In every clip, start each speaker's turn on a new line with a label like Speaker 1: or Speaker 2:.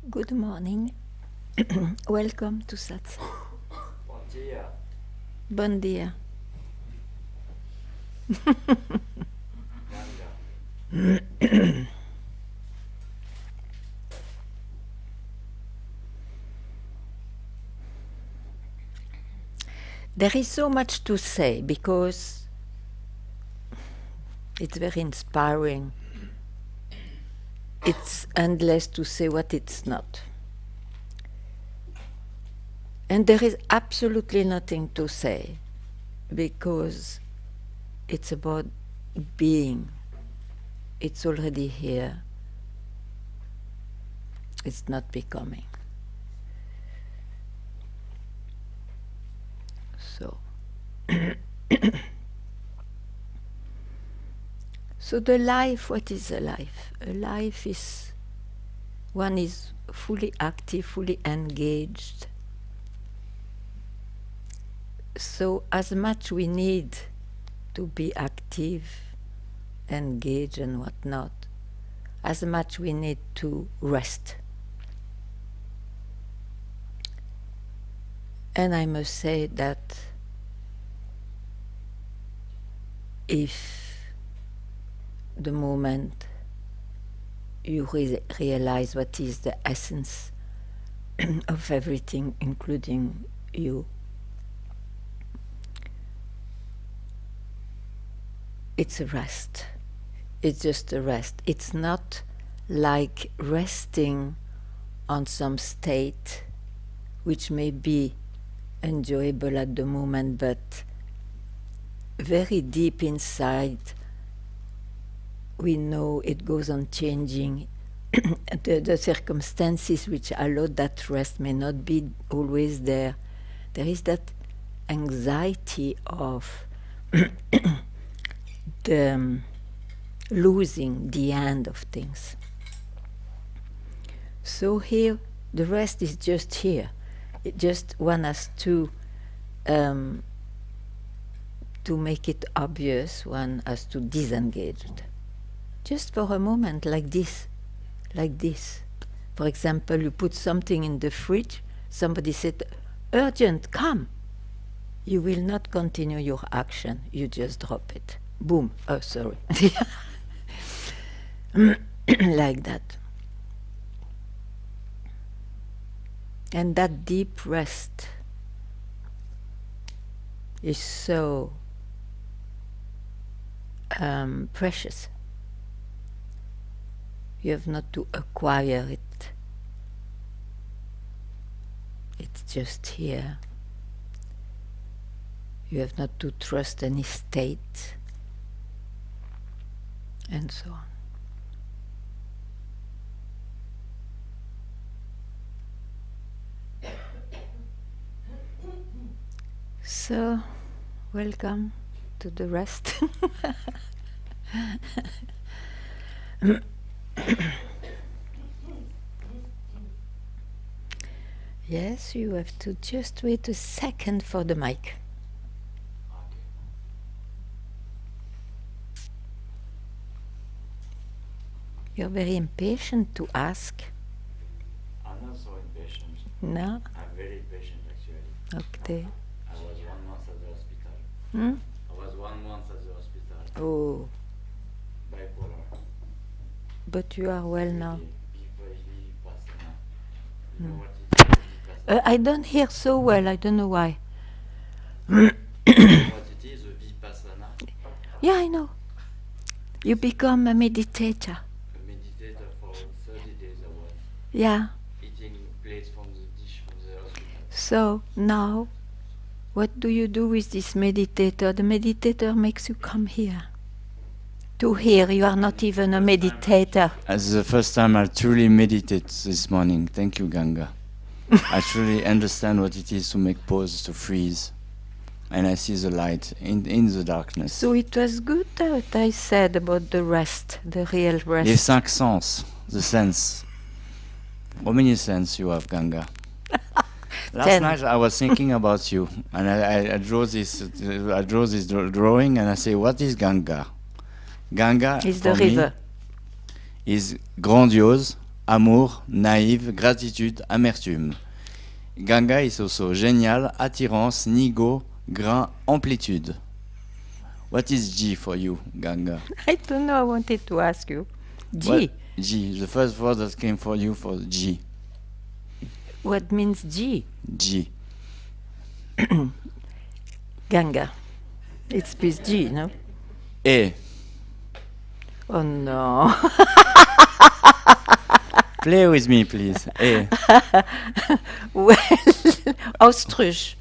Speaker 1: Good morning. Welcome to Satsang.
Speaker 2: Bon dia.
Speaker 1: Bon dia.
Speaker 2: Ganga.
Speaker 1: There is so much to say because it's very inspiring. It's endless to say what it's not. And there is absolutely nothing to say because it's about being. It's already here. It's not becoming. So, so the life, what is a life? A life is, one is fully active, fully engaged. So as much we need to be active, engaged and whatnot, as much we need to rest. And I must say that if the moment you realize what is the essence of everything, including you, it's a rest. It's just a rest. It's not like resting on some state which may be enjoyable at the moment, but very deep inside we know it goes on changing. The circumstances which allow that rest may not be always there. There is that anxiety of the losing the end of things. So here, the rest is just here. It just one has to make it obvious, one has to disengage it. Just for a moment, like this. Like this. For example, you put something in the fridge, somebody said, urgent, come. You will not continue your action, you just drop it. Boom, oh sorry. Like that. And that deep rest is so precious. You have not to acquire it. It's just here. You have not to trust any state, and so on. So, welcome to the rest. Yes, you have to just wait a second for the mic. You're very impatient to ask.
Speaker 2: I'm not so impatient.
Speaker 1: No?
Speaker 2: I'm very patient actually.
Speaker 1: Okay.
Speaker 2: I was 1 month at the hospital.
Speaker 1: Hmm?
Speaker 2: I was 1 month at the hospital.
Speaker 1: Oh.
Speaker 2: Bipolar.
Speaker 1: But you are well now.
Speaker 2: Vipassana. You know what it is, Vipassana?
Speaker 1: I don't hear so well, I don't know why.
Speaker 2: You know what it is, Vipassana?
Speaker 1: Yeah, I know. You become a meditator.
Speaker 2: A meditator for 30 days I was.
Speaker 1: Yeah.
Speaker 2: Eating plates from the dish from the hospital.
Speaker 1: So now, what do you do with this meditator? The meditator makes you come here. To hear, you are not even a meditator.
Speaker 2: As the first time I truly meditate this morning. Thank you, Ganga. I truly understand what it is to make pause, to freeze. And I see the light in the darkness.
Speaker 1: So it was good what I said about the rest, the real rest.
Speaker 2: Les 5 sens, the sense. How many sense you have, Ganga? Last
Speaker 1: 10.
Speaker 2: night I was thinking about you, and I draw this drawing, and I say, what is Ganga? Ganga
Speaker 1: Is
Speaker 2: for
Speaker 1: the river.
Speaker 2: me is grandiose, amour, naïve, gratitude, amertume. Ganga is also génial, attirance, nigo, grain, amplitude. What is G for you, Ganga?
Speaker 1: I don't know, I wanted to ask you. G.
Speaker 2: What? G, the first word that came for you for G.
Speaker 1: What means G?
Speaker 2: G.
Speaker 1: Ganga. It's with G, no?
Speaker 2: E.
Speaker 1: Oh no.
Speaker 2: Play with me, please. E.
Speaker 1: Well, Austruche.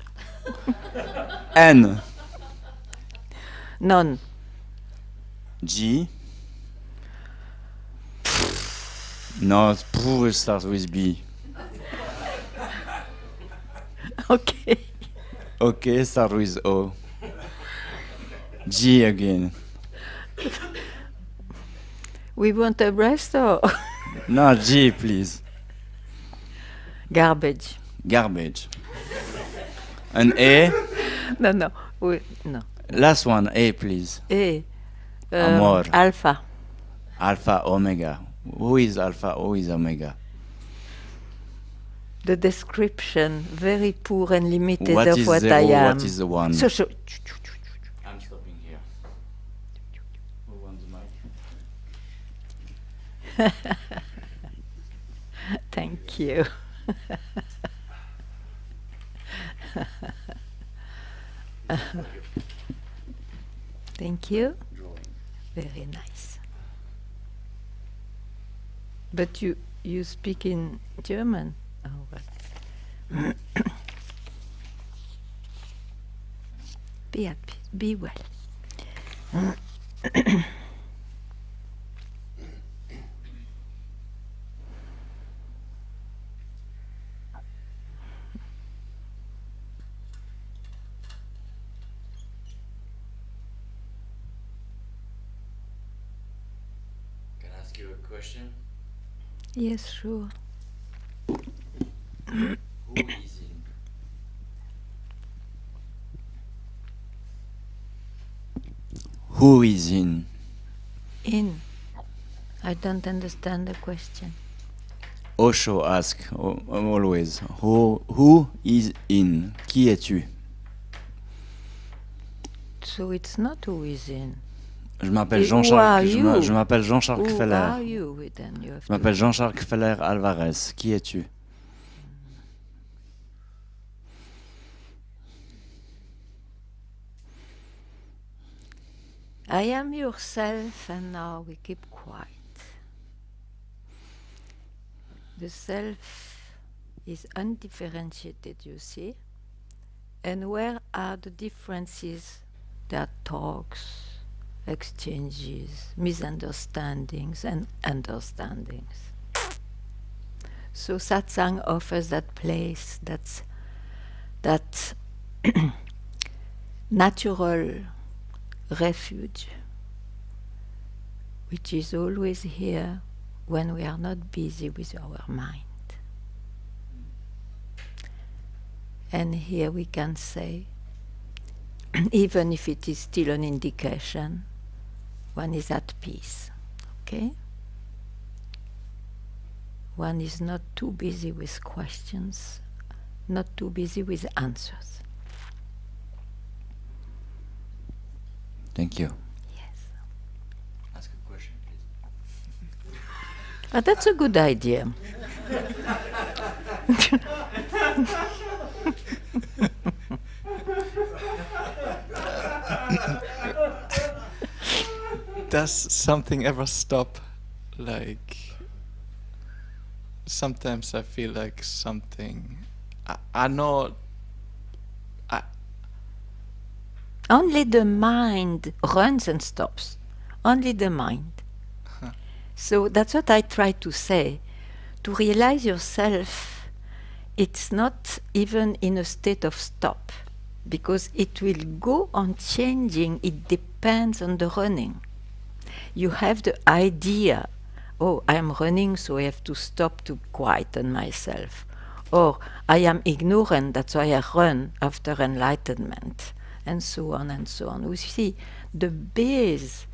Speaker 2: N.
Speaker 1: None.
Speaker 2: G. No, it starts with B.
Speaker 1: Okay.
Speaker 2: Okay, start with O. G again.
Speaker 1: We want a rest or
Speaker 2: No, G, please.
Speaker 1: garbage?
Speaker 2: Garbage. An A.
Speaker 1: No. No.
Speaker 2: Last one, A, please.
Speaker 1: A.
Speaker 2: Amor.
Speaker 1: Alpha.
Speaker 2: Alpha, omega. Who is alpha? Who is omega?
Speaker 1: The description, very poor and limited
Speaker 2: What
Speaker 1: of
Speaker 2: is
Speaker 1: what
Speaker 2: zero?
Speaker 1: I am.
Speaker 2: What is the one?
Speaker 1: So,
Speaker 2: I'm stopping here. Who wants the mic?
Speaker 1: thank you. Thank you. Very nice. But you speak in German. Oh, well. Be happy. Be well.
Speaker 2: Can I ask you a question?
Speaker 1: Yes, sure.
Speaker 2: Who is in? Who is in?
Speaker 1: In. I don't understand the question.
Speaker 2: Osho asks always, who is in? Qui es-tu?
Speaker 1: So it's not who is in.
Speaker 2: Je m'appelle
Speaker 1: Who are
Speaker 2: Jean-Charles.
Speaker 1: you?
Speaker 2: Je m'appelle Jean-Charles
Speaker 1: Who
Speaker 2: Kfeller.
Speaker 1: are you? Then you have
Speaker 2: Je
Speaker 1: to-
Speaker 2: m'appelle Jean-Charles Kfeller Alvarez. Qui es-tu?
Speaker 1: I am yourself, and now we keep quiet. The self is undifferentiated, you see. And where are the differences? There are talks, exchanges, misunderstandings, and understandings. So Satsang offers that place, that natural refuge, which is always here when we are not busy with our mind. And here we can say, even if it is still an indication, one is at peace, okay? One is not too busy with questions, not too busy with answers.
Speaker 2: Thank you.
Speaker 1: Yes.
Speaker 2: Ask a question, please.
Speaker 1: But that's a good idea.
Speaker 3: Does something ever stop? Like, sometimes I feel like something. I know.
Speaker 1: Only the mind runs and stops. Only the mind. So that's what I try to say. To realize yourself, it's not even in a state of stop, because it will go on changing. It depends on the running. You have the idea, oh, I am running, so I have to stop to quieten myself. Or I am ignorant, that's why I run after enlightenment. And so on and so on. We see the base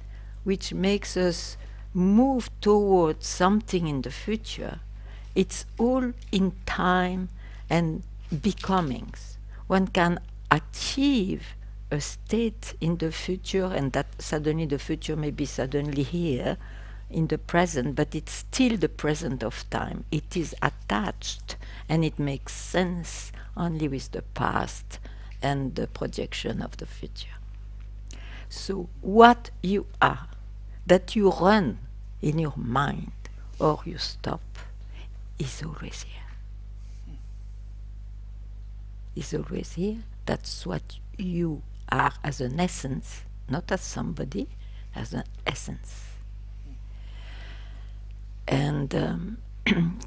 Speaker 1: which makes us move towards something in the future, it's all in time and becomings. One can achieve a state in the future, and that suddenly the future may be suddenly here in the present, but it's still the present of time. It is attached, and it makes sense only with the past and the projection of the future. So what you are, that you run in your mind or you stop, is always here. Is always here. That's what you are as an essence, not as somebody, as an essence. And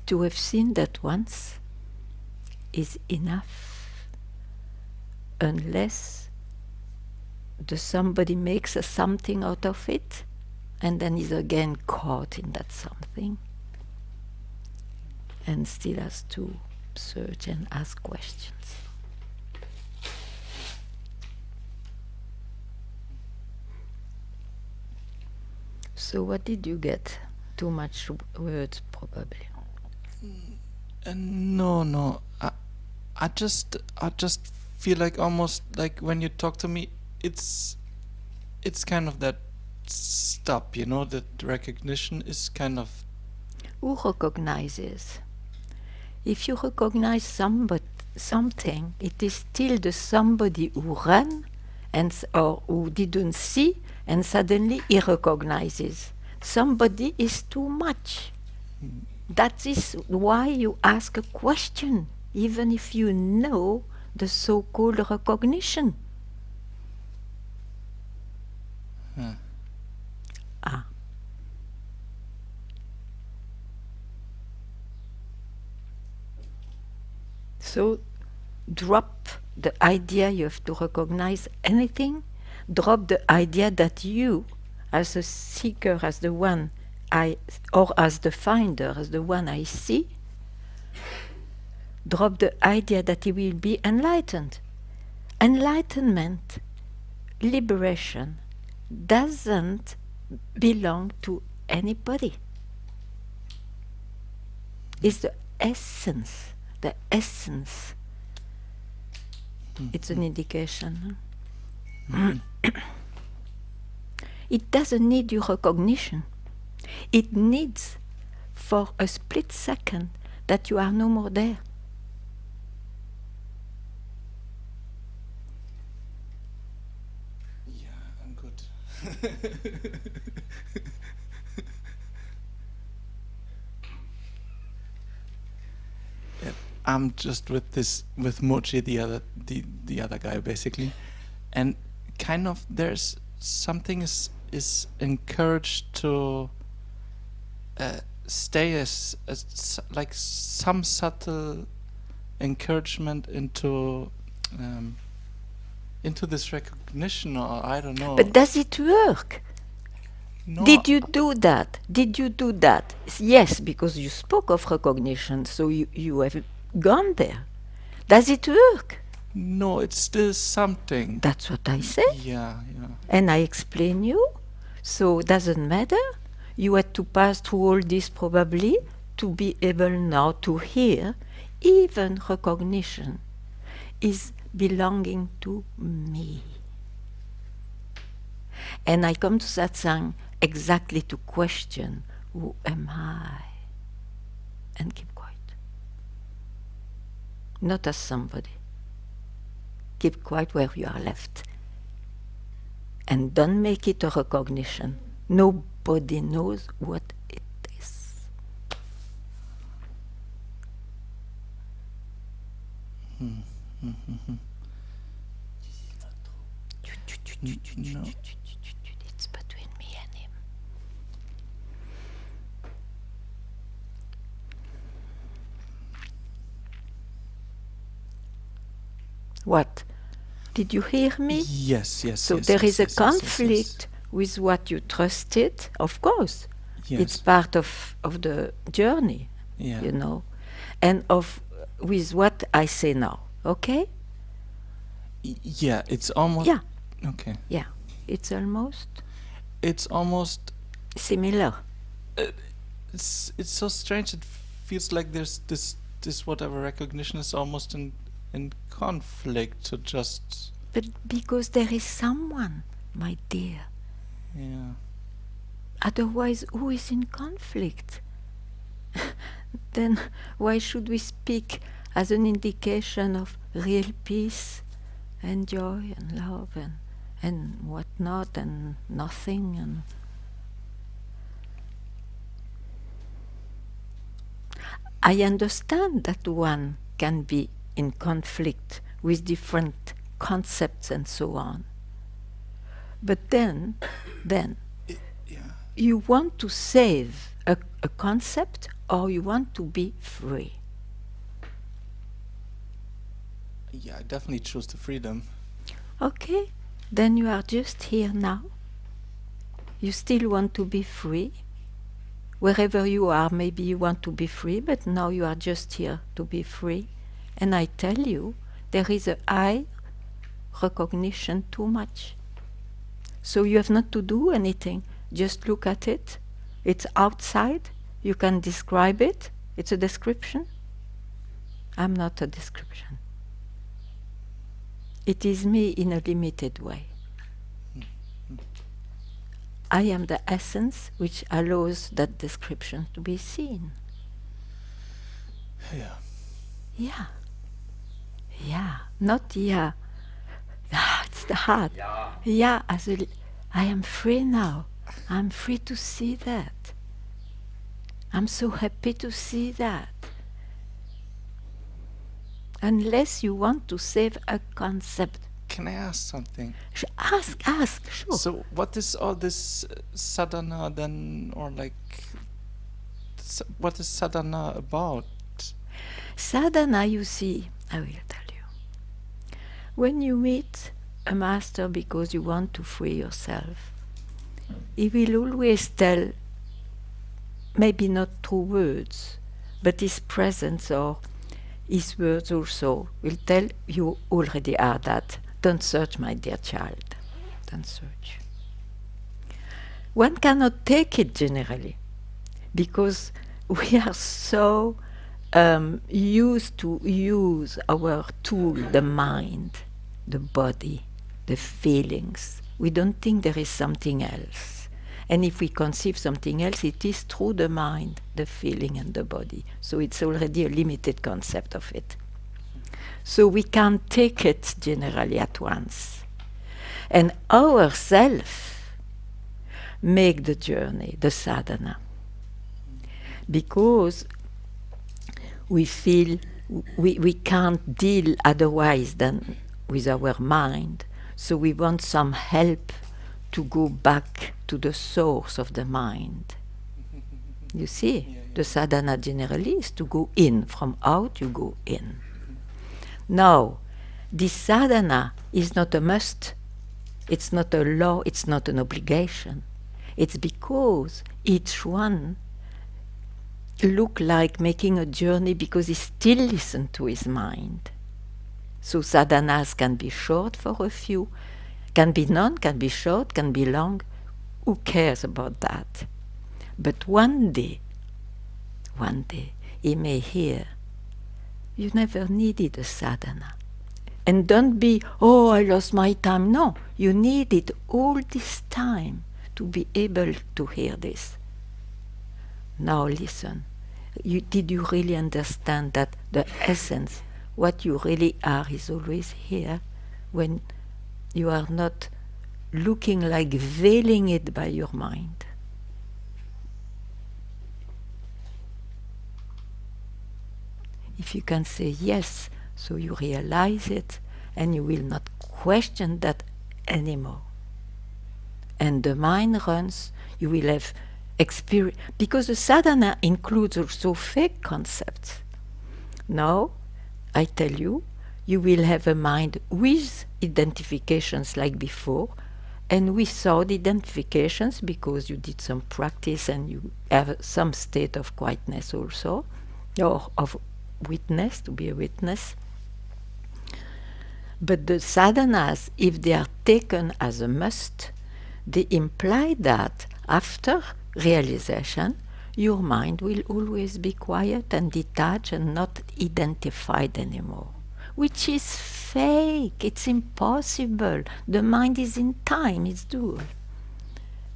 Speaker 1: to have seen that once is enough, unless the somebody makes a something out of it and then is again caught in that something and still has to search and ask questions. So what did you get? Too much words, probably.
Speaker 3: No. I just feel like almost like when you talk to me, it's kind of that stop, you know, that recognition is kind of.
Speaker 1: Who recognizes? If you recognize something, it is still the somebody who ran or who didn't see, and suddenly he recognizes. Somebody is too much. That is why you ask a question, even if you know the so-called recognition. Ah. So drop the idea you have to recognize anything. Drop the idea that you, as a seeker, as the one or as the finder, as the one I see, drop the idea that he will be enlightened. Enlightenment, liberation, doesn't belong to anybody. It's the essence. The essence. It's an indication. It doesn't need your recognition. It needs, for a split second, that you are no more there.
Speaker 3: Yeah, I'm good. I'm just with Mochi, the other guy, basically, and kind of there's something is encouraged to stay as like some subtle encouragement into this recognition, or I don't know.
Speaker 1: But does it work?
Speaker 3: No,
Speaker 1: Did you do that? Did you do that? Yes, because you spoke of recognition, so you have gone there. Does it work?
Speaker 3: No, it's still something.
Speaker 1: That's what I say.
Speaker 3: Yeah.
Speaker 1: And I explain you. So it doesn't matter. You had to pass through all this probably to be able now to hear even recognition is belonging to me. And I come to Satsang exactly to question, who am I? And keep quiet. Not as somebody. Keep quiet where you are left. And don't make it a recognition. Nobody knows what it is.
Speaker 3: No.
Speaker 1: It's between me and him. What? Did you hear me?
Speaker 3: Yes.
Speaker 1: So
Speaker 3: yes,
Speaker 1: there
Speaker 3: yes,
Speaker 1: is a
Speaker 3: yes, yes,
Speaker 1: conflict
Speaker 3: yes.
Speaker 1: with what you trusted, of course.
Speaker 3: Yes.
Speaker 1: It's part of the journey,
Speaker 3: Yeah.
Speaker 1: you know, and with what I say now, okay?
Speaker 3: Yeah, it's almost.
Speaker 1: Yeah.
Speaker 3: Okay.
Speaker 1: Yeah, it's almost
Speaker 3: It's almost.
Speaker 1: similar.
Speaker 3: it's so strange. It feels like there's this whatever recognition is almost in conflict to just.
Speaker 1: But because there is someone, my dear.
Speaker 3: Yeah.
Speaker 1: Otherwise, who is in conflict? Then why should we speak as an indication of real peace and joy and love and whatnot and nothing? And I understand that one can be in conflict with different concepts and so on. But then
Speaker 3: Yeah.
Speaker 1: you want to save a concept, or you want to be free.
Speaker 3: Yeah, I definitely choose the freedom.
Speaker 1: Okay, then you are just here now. You still want to be free. Wherever you are, maybe you want to be free, but now you are just here to be free. And I tell you, there is a high recognition too much. So you have not to do anything. Just look at it. It's outside. You can describe it. It's a description. I'm not a description. It is me in a limited way. I am the essence which allows that description to be seen.
Speaker 3: Yeah.
Speaker 1: Yeah. Yeah. Not yeah. Ah, it's the heart. Yeah. I am free now. I'm free to see that. I'm so happy to see that. Unless you want to save a concept.
Speaker 3: Can I ask something?
Speaker 1: Ask, sure.
Speaker 3: So what is all this sadhana then, or like, what is sadhana about?
Speaker 1: Sadhana, you see, I will tell you. When you meet a master because you want to free yourself, he will always tell, maybe not through words, but his presence or his words also will tell you already are that. Don't search, my dear child. Don't search. One cannot take it generally because we are so used to use our tool, the mind, the body, the feelings. We don't think there is something else. And if we conceive something else, it is through the mind, the feeling and the body. So it's already a limited concept of it. So we can't take it generally at once. And ourself make the journey, the sadhana. Because we feel we can't deal otherwise than with our mind. So we want some help to go back to the source of the mind. You see, the sadhana generally is to go in. From out you go in. Now, this sadhana is not a must. It's not a law. It's not an obligation. It's because each one look like making a journey because he still listens to his mind. So sadhanas can be short for a few, can be none, can be short, can be long. Who cares about that? But one day, he may hear, you never needed a sadhana. And don't be, oh, I lost my time. No, you needed all this time to be able to hear this. Now listen. Did you really understand that the essence, what you really are, is always here when you are not looking like veiling it by your mind? If you can say yes, so you realize it and you will not question that anymore. And the mind runs, you will have experience, because the sadhana includes also fake concepts. Now, I tell you, you will have a mind with identifications like before, and without identifications because you did some practice and you have some state of quietness also, or of witness, to be a witness. But the sadhanas, if they are taken as a must, they imply that after realization, your mind will always be quiet and detached and not identified anymore, which is fake. It's impossible. The mind is in time, it's dual.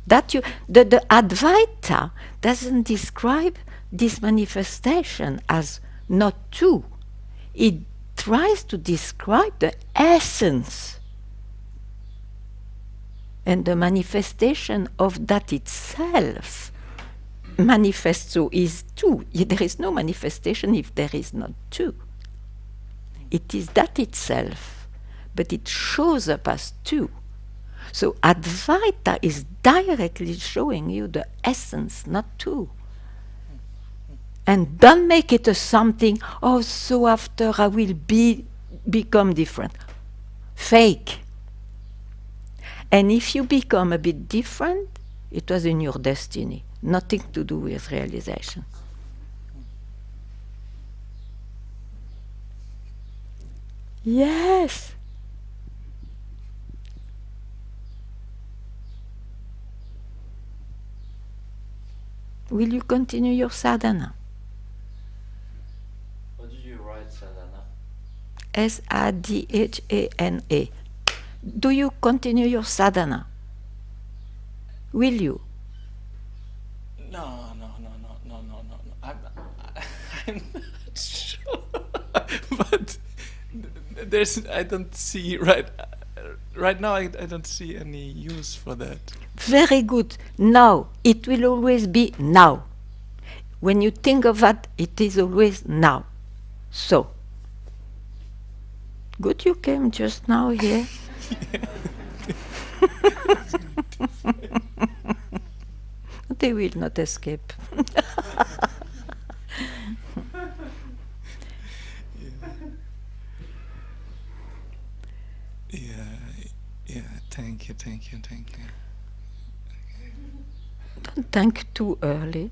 Speaker 1: That the Advaita doesn't describe this manifestation as not two. It tries to describe the essence and the manifestation of that itself. Manifesto is two. There is no manifestation if there is not two. It is that itself, but it shows up as two. So Advaita is directly showing you the essence, not two. And don't make it a something, oh, so after I will become different. Fake. And if you become a bit different, it was in your destiny. Nothing to do with realization. Yes. Will you continue your sadhana?
Speaker 2: What did you write, sadhana?
Speaker 1: Sadhana. Do you continue your sadhana? Will you?
Speaker 3: No. I'm not sure. But I don't see right now. I don't see any use for that.
Speaker 1: Very good. Now. It will always be now. When you think of that, it is always now. So. Good you came just now here. They will not escape.
Speaker 3: Yeah. Thank you.
Speaker 1: Don't thank too early.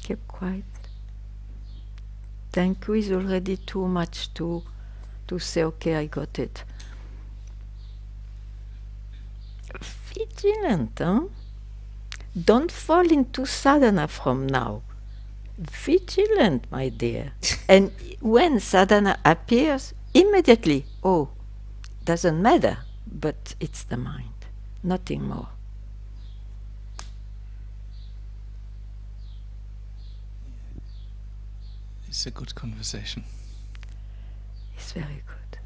Speaker 1: Keep quiet. Thank you is already too much to say, okay, I got it. Vigilant, huh? Don't fall into sadhana from now. Vigilant, my dear. And when sadhana appears, immediately, oh, doesn't matter, but it's the mind, nothing more.
Speaker 3: It's a good conversation.
Speaker 1: It's very good.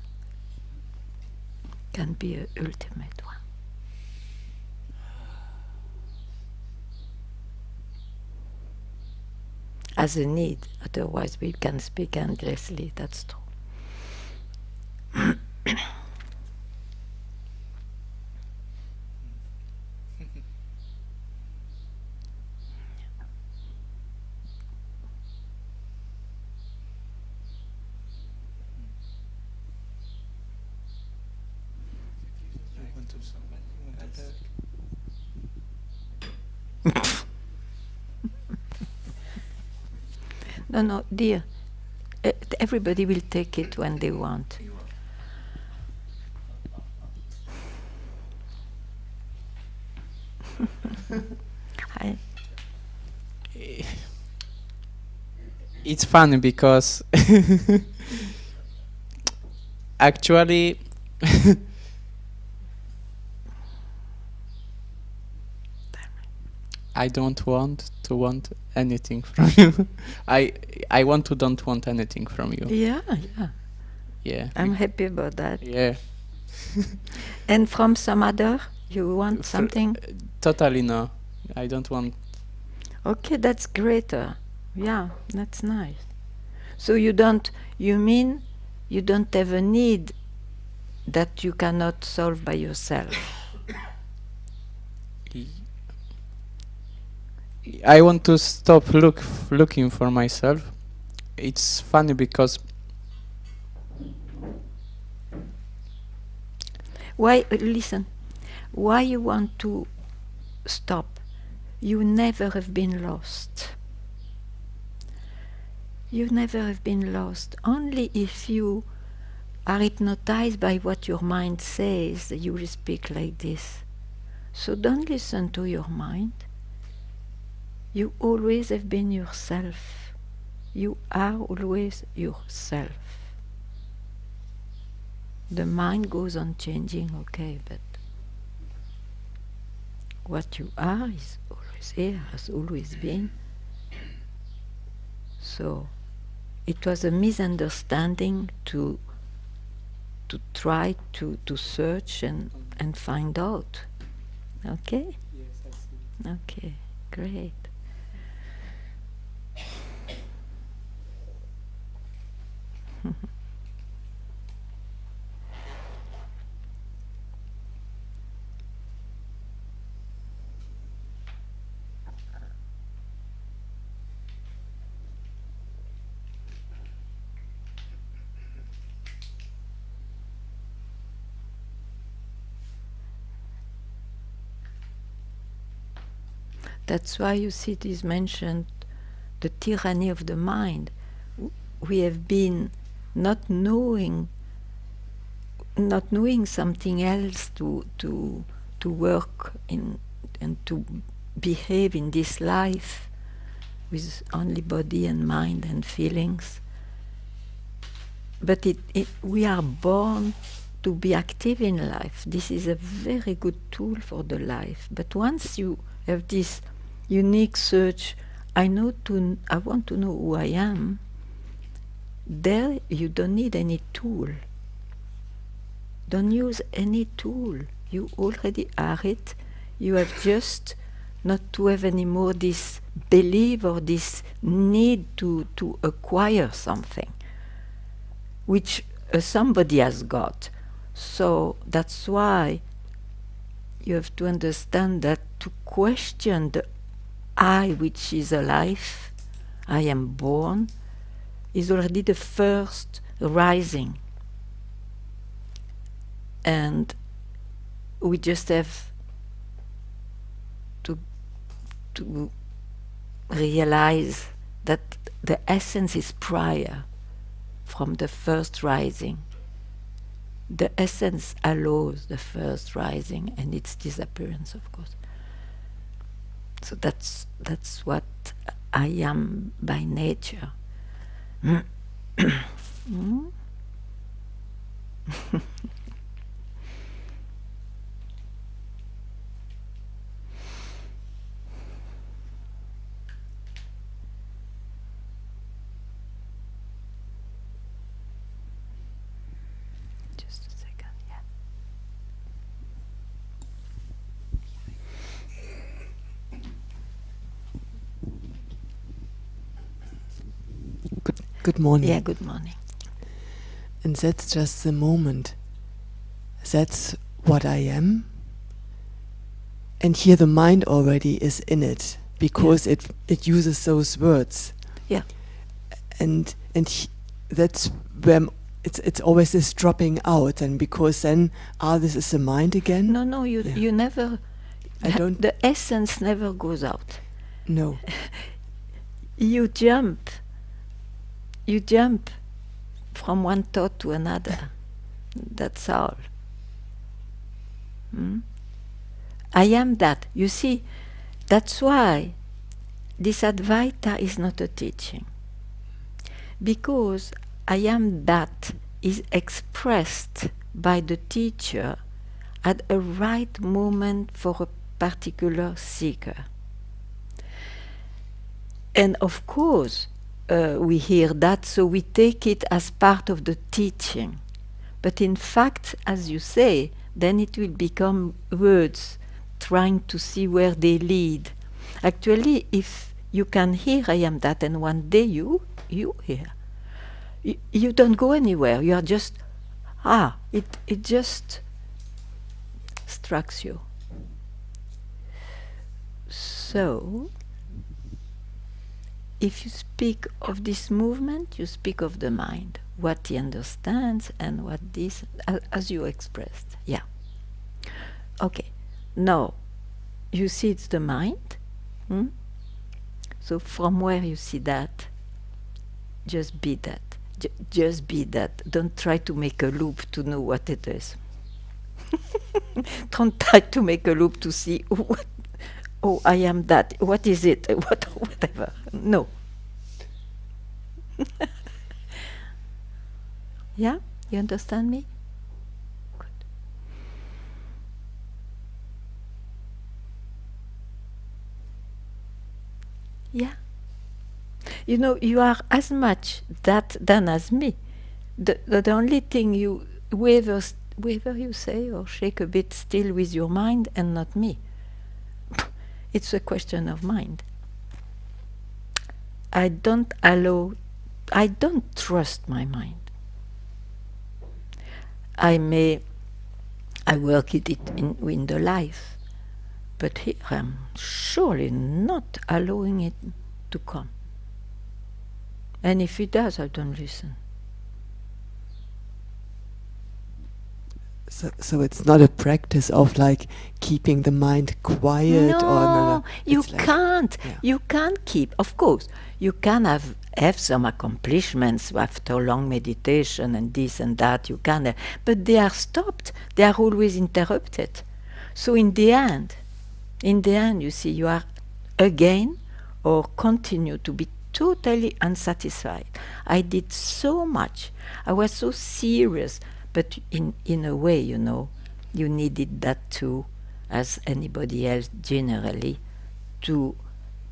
Speaker 1: Can be an ultimate one. As a need, otherwise we can speak endlessly, that's true. No, dear. Everybody will take it when they want.
Speaker 4: It's funny because actually I don't want anything from you. I want to don't want anything from you.
Speaker 1: Yeah. I'm happy about that.
Speaker 4: Yeah.
Speaker 1: And from some other, you want something?
Speaker 4: Totally no. I don't want.
Speaker 1: Okay, that's greater. Yeah, that's nice. So you mean you don't have a need that you cannot solve by yourself?
Speaker 4: I want to stop looking for myself. It's funny because
Speaker 1: listen, why you want to stop? You never have been lost. You never have been lost. Only if you are hypnotized by what your mind says, you will speak like this. So don't listen to your mind. You always have been yourself. You are always yourself. The mind goes on changing, okay, but what you are is always here, has always been. So it was a misunderstanding to try to search and find out. Okay?
Speaker 4: Yes, I see.
Speaker 1: Okay, great. That's why you see it is mentioned, the tyranny of the mind. We have been not knowing something else to work in and to behave in this life with only body and mind and feelings. But we are born to be active in life. This is a very good tool for the life. But once you have this unique search, I want to know who I am, there you don't need any tool. Don't use any tool. You already are it. You have just not to have any more this belief or this need to acquire something, which somebody has got. So that's why you have to understand that to question the I which is alive, I am born, is already the first rising. And we just have to realize that the essence is prior from the first rising. The essence allows the first rising and its disappearance, of course. So that's what I am by nature. Mm? Just a second, yeah.
Speaker 5: Good morning.
Speaker 1: Yeah, good morning.
Speaker 5: And that's just the moment. That's what I am. And here the mind already is in it because it uses those words.
Speaker 1: Yeah.
Speaker 5: And that's where it's always this dropping out, and because then this is the mind again.
Speaker 1: No, you never.
Speaker 5: I don't.
Speaker 1: The essence never goes out.
Speaker 5: No.
Speaker 1: You jump from one thought to another. That's all. I am that. You see, that's why this Advaita is not a teaching. Because I am that is expressed by the teacher at a right moment for a particular seeker. And of course, we hear that, so we take it as part of the teaching. But in fact, as you say, then it will become words trying to see where they lead. Actually, if you can hear I am that, and one day you hear, you don't go anywhere. You are just, it just strikes you. So, if you speak of this movement, you speak of the mind, what he understands and what this, as you expressed. Yeah. Okay. Now, you see it's the mind. So from where you see that, just be that. Just be that. Don't try to make a loop to know what it is. Don't try to make a loop to see what, oh, I am that. What is it? Whatever. No. Yeah? You understand me? Good. Yeah. You know, you are as much that than as me. The only thing you waver you say or shake a bit still with your mind and not me. It's a question of mind. I don't trust my mind. I work it in the life, but here I'm surely not allowing it to come. And if it does, I don't listen.
Speaker 5: So it's not a practice of like keeping the mind quiet,
Speaker 1: No,
Speaker 5: or no.
Speaker 1: You
Speaker 5: It's like,
Speaker 1: can't.
Speaker 5: yeah.
Speaker 1: You can't keep. Of course, you can have some accomplishments after long meditation and this and that. You can, but they are stopped. They are always interrupted. So in the end, you see, you are again or continue to be totally unsatisfied. I did so much. I was so serious, but in a way, you know, you needed that too, as anybody else generally, to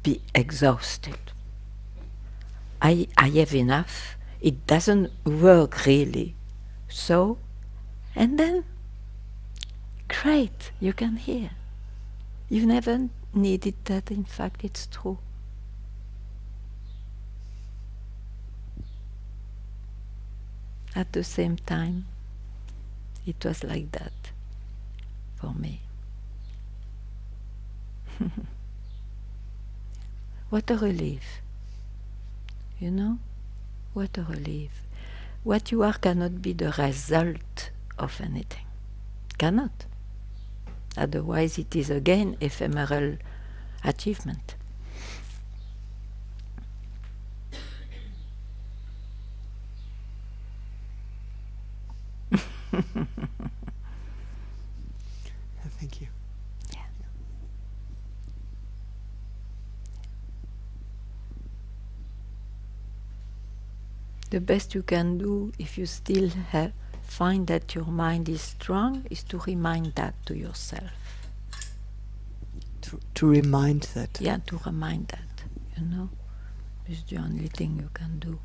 Speaker 1: be exhausted. I have enough. It doesn't work really. So, and then, great, you can hear. You never needed that. In fact, it's true. At the same time, it was like that for me. What a relief. You know? What a relief. What you are cannot be the result of anything. Cannot. Otherwise it is again ephemeral achievement.
Speaker 5: Thank you.
Speaker 1: Yeah. The best you can do if you still find that your mind is strong is to remind that to yourself.
Speaker 5: To remind that.
Speaker 1: Yeah, to remind that, you know. It's the only thing you can do.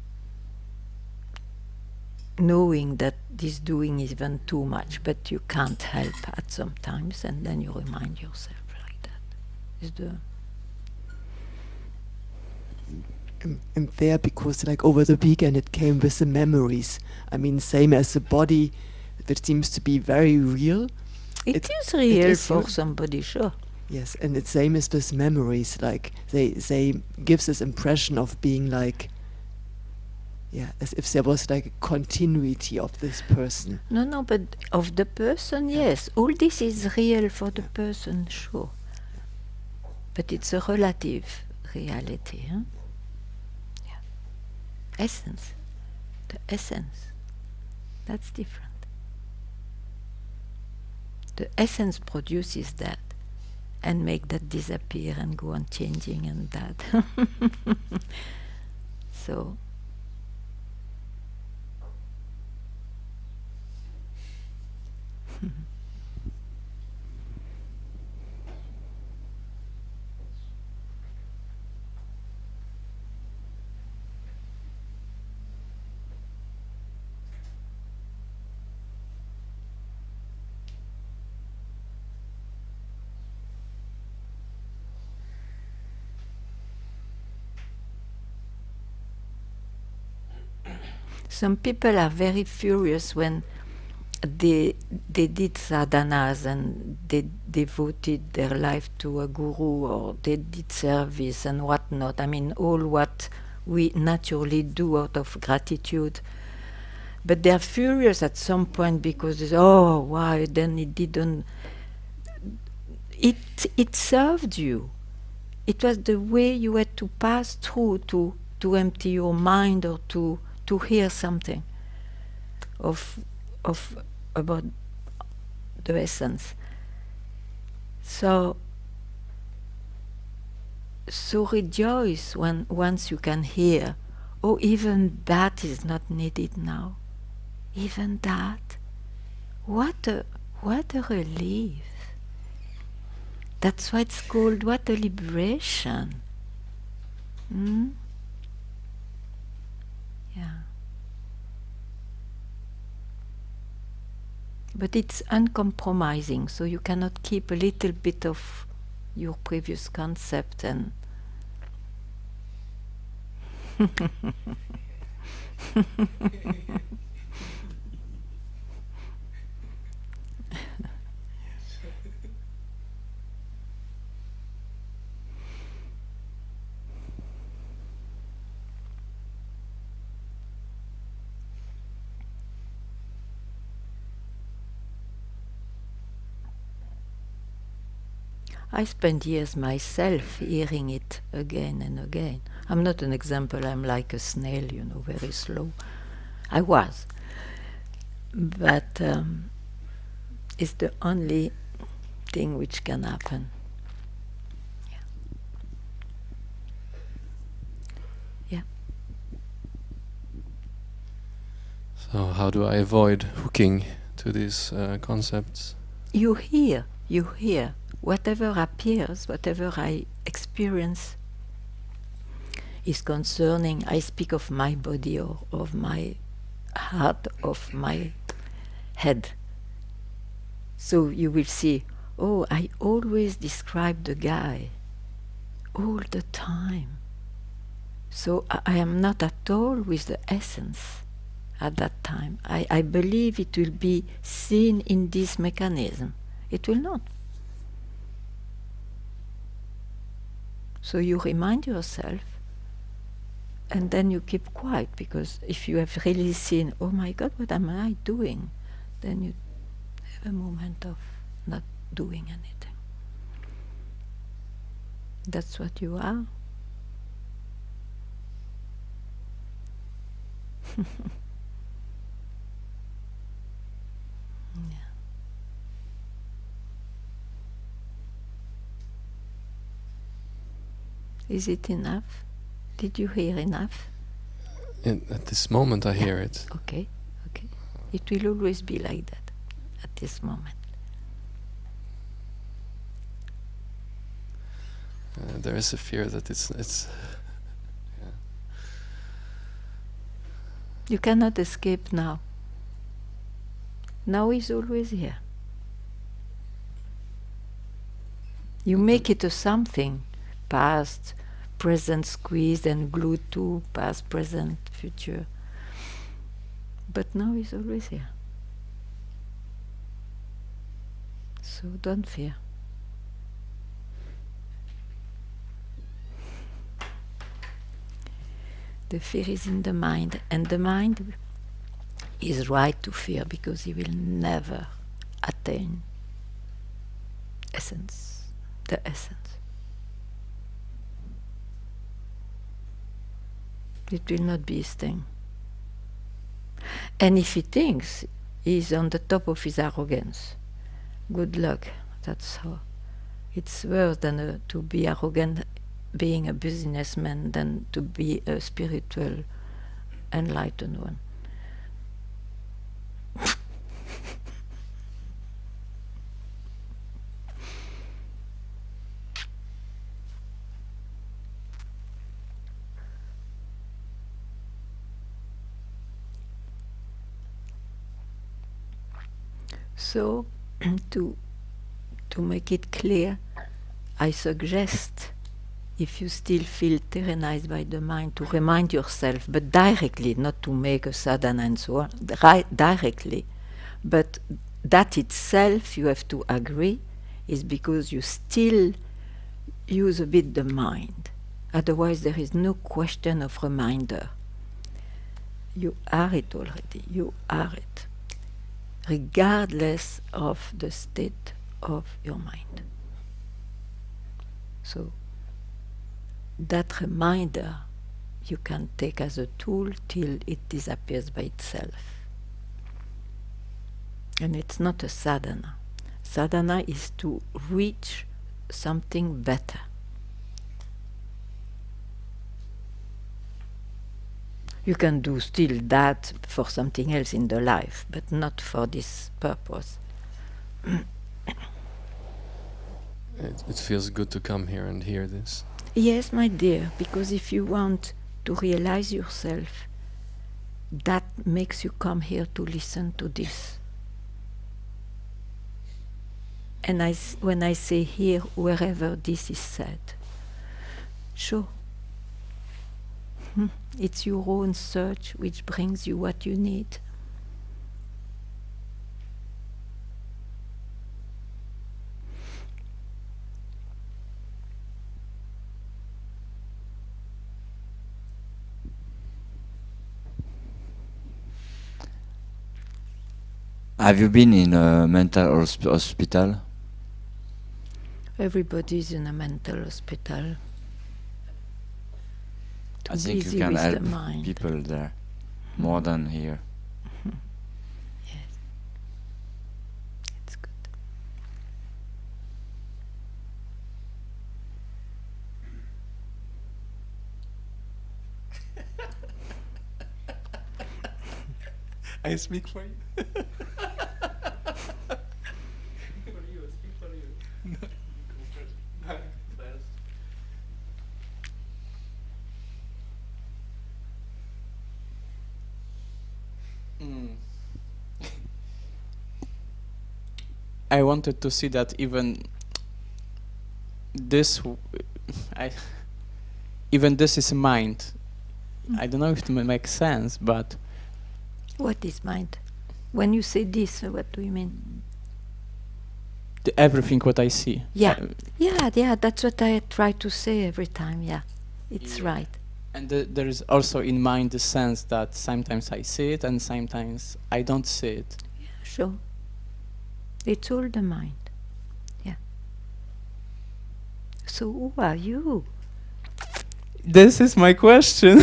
Speaker 1: Knowing that this doing is even too much, but you can't help at some times, and then you remind yourself like that. Is the
Speaker 5: And there, because like over the weekend it came with the memories. I mean, same as the body that seems to be very real.
Speaker 1: It is real for
Speaker 5: real.
Speaker 1: somebody, sure.
Speaker 5: Yes, and it's same as with memories. Like they gives this impression of being like, yeah, as if there was like a continuity of this person.
Speaker 1: No, but of the person, yes. All this is real for the person, sure. But it's a relative reality, huh? Yeah. Essence. The essence. That's different. The essence produces that and make that disappear and go on changing and that. So some people are very furious when they did sadhanas and they devoted their life to a guru or they did service and whatnot. I mean, all what we naturally do out of gratitude. But they are furious at some point because it's, oh, why then it didn't. It served you. It was the way you had to pass through to empty your mind or to hear something of about the essence. So rejoice when once you can hear, oh, even that is not needed now. Even that. What a relief. That's why it's called, what a liberation. Yeah. But it's uncompromising, so you cannot keep a little bit of your previous concept and I spent years myself hearing it again and again. I'm not an example, I'm like a snail, very slow. I was. But it's the only thing which can happen. Yeah.
Speaker 6: So how do I avoid hooking to these concepts?
Speaker 1: You hear. Whatever appears, whatever I experience is concerning, I speak of my body or of my heart, of my head. So you will see, oh, I always describe the guy, all the time. So I am not at all with the essence at that time. I believe it will be seen in this mechanism. It will not. So you remind yourself, and then you keep quiet, because if you have really seen, oh my God, what am I doing? Then you have a moment of not doing anything. That's what you are. Yeah. Is it enough? Did you hear enough?
Speaker 6: At this moment I hear it.
Speaker 1: Okay. It will always be like that at this moment.
Speaker 6: There is a fear that it's yeah.
Speaker 1: You cannot escape now. Now is always here. You make it a something, past, present, squeezed and glued to, past, present, future. But now is always here. So don't fear. The fear is in the mind, and the mind is right to fear, because he will never attain essence, the essence. It will not be his thing. And if he thinks he's on the top of his arrogance, good luck. That's how. It's worse than to be arrogant being a businessman than to be a spiritual, enlightened one. So, to make it clear, I suggest, if you still feel tyrannized by the mind, to remind yourself, but directly, not to make a sadhana and so on, directly. But that itself, you have to agree, is because you still use a bit the mind. Otherwise, there is no question of reminder. You are it already. You are it, regardless of the state of your mind. So that reminder you can take as a tool till it disappears by itself. And it's not a sadhana. Sadhana is to reach something better. You can do still that for something else in the life, but not for this purpose.
Speaker 6: It feels good to come here and hear this.
Speaker 1: Yes, my dear, because if you want to realize yourself, that makes you come here to listen to this. And when I say here, wherever this is said, sure. It's your own search which brings you what you need.
Speaker 2: Have you been in a mental hospital?
Speaker 1: Everybody's in a mental hospital.
Speaker 2: I think you can help people there more than here.
Speaker 1: Yes, it's good.
Speaker 3: I speak for you.
Speaker 4: I wanted to see that even this, even this is mind. I don't know if it makes sense, but
Speaker 1: What is mind? When you say this, what do you mean?
Speaker 4: everything what I see.
Speaker 1: Yeah, yeah, that's what I try to say every time, yeah. It's
Speaker 4: Yeah.
Speaker 1: right.
Speaker 4: And there is also in mind the sense that sometimes I see it and sometimes I don't see it.
Speaker 1: Sure. It's all the mind. Yeah. So who are you?
Speaker 4: This is my question.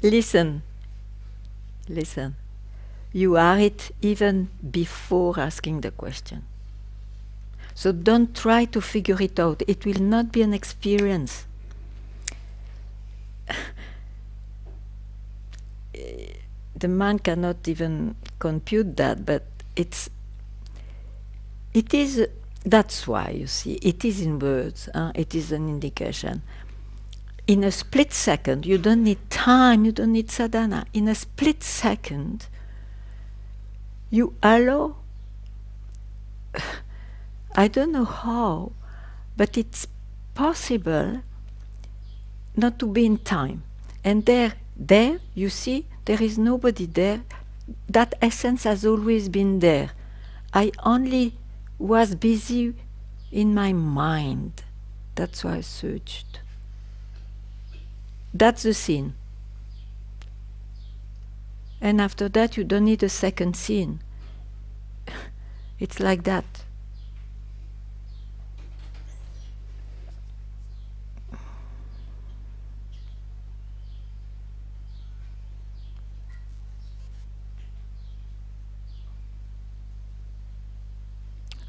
Speaker 1: Listen. You are it even before asking the question. So don't try to figure it out. It will not be an experience. The mind cannot even compute that, but it is, that's why, you see, it is in words, it is an indication. In a split second, you don't need time, you don't need sadhana. In a split second, you allow, I don't know how, but it's possible not to be in time. And there, you see, there is nobody there. That essence has always been there. I only was busy in my mind. That's why I searched. That's the scene. And after that, you don't need a second scene. It's like that.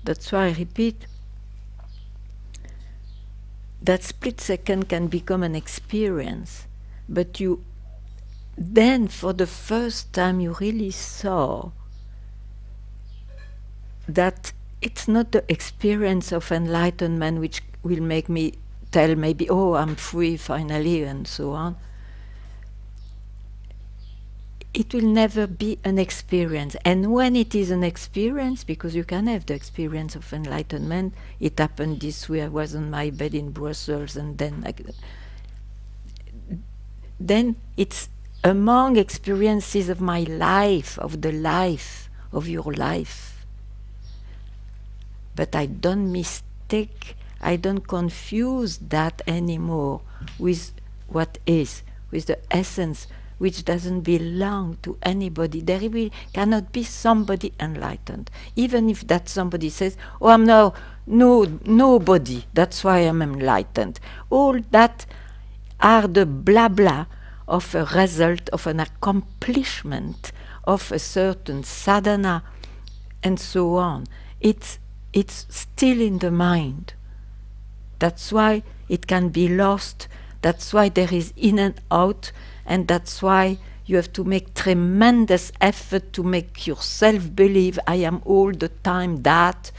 Speaker 1: That's why I repeat, that split second can become an experience, but you then for the first time you really saw that it's not the experience of enlightenment which will make me tell maybe, oh, I'm free finally and so on. It will never be an experience. And when it is an experience, because you can have the experience of enlightenment, it happened this way, I was on my bed in Brussels, and then it's among experiences of my life, of the life, of your life. But I don't mistake, I don't confuse that anymore with what is, with the essence, which doesn't belong to anybody. There cannot be somebody enlightened. Even if that somebody says, oh, I'm now nobody, that's why I'm enlightened. All that are the blah blah of a result, of an accomplishment of a certain sadhana and so on. It's still in the mind. That's why it can be lost. That's why there is in and out, and that's why you have to make tremendous effort to make yourself believe I am all the time that.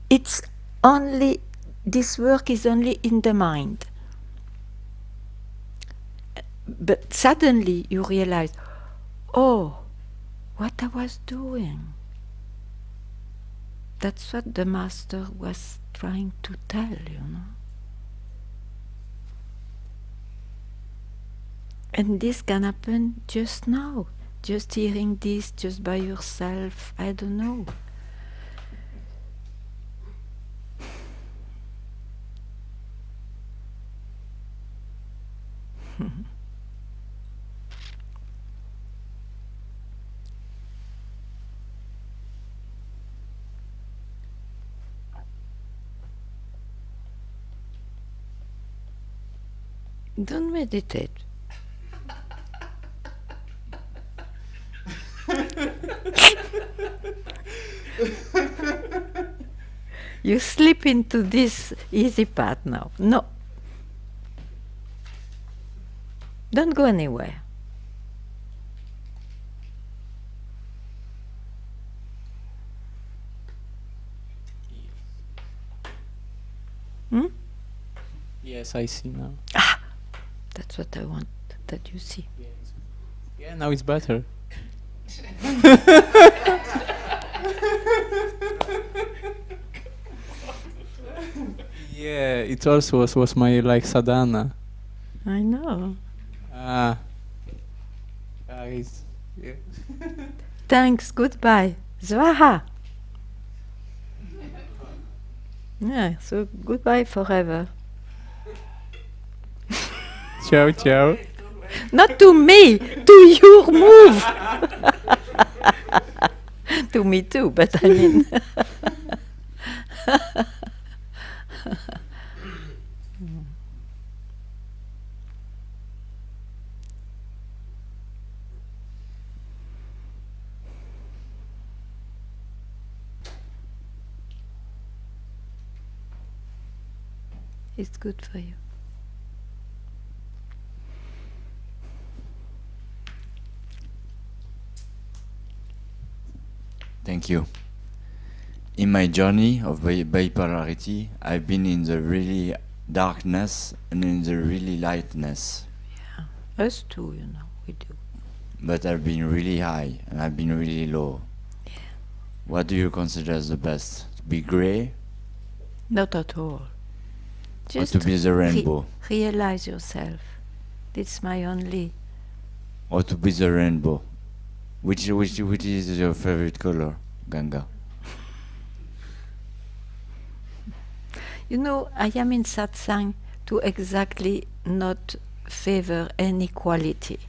Speaker 1: It's only, this work is only in the mind. But suddenly you realize, oh, what I was doing. That's what the master was trying to tell, you know. And this can happen just now, just hearing this just by yourself, I don't know. Don't meditate. You slip into this easy path now. No. Don't go anywhere. Hmm?
Speaker 4: Yes, I see now.
Speaker 1: Ah, that's what I want that you see.
Speaker 4: Yeah, now it's better. Yeah, it also was my like sadhana.
Speaker 1: I know.
Speaker 4: Guys, yeah.
Speaker 1: Thanks, goodbye. Zwaha. Yeah, so goodbye forever.
Speaker 4: Ciao, ciao.
Speaker 1: Not to me, to your move. To me too, but I mean. It's good for you.
Speaker 2: Thank you. In my journey of bipolarity, I've been in the really darkness and in the really lightness.
Speaker 1: Yeah, us too, you know, we do.
Speaker 2: But I've been really high and I've been really low.
Speaker 1: Yeah.
Speaker 2: What do you consider as the best? To be grey?
Speaker 1: Not at all.
Speaker 2: Or to be the rainbow?
Speaker 1: Realize yourself. It's my only.
Speaker 2: Or to be the rainbow? Which is your favorite color, Ganga?
Speaker 1: You know, I am in Satsang to exactly not favor any quality.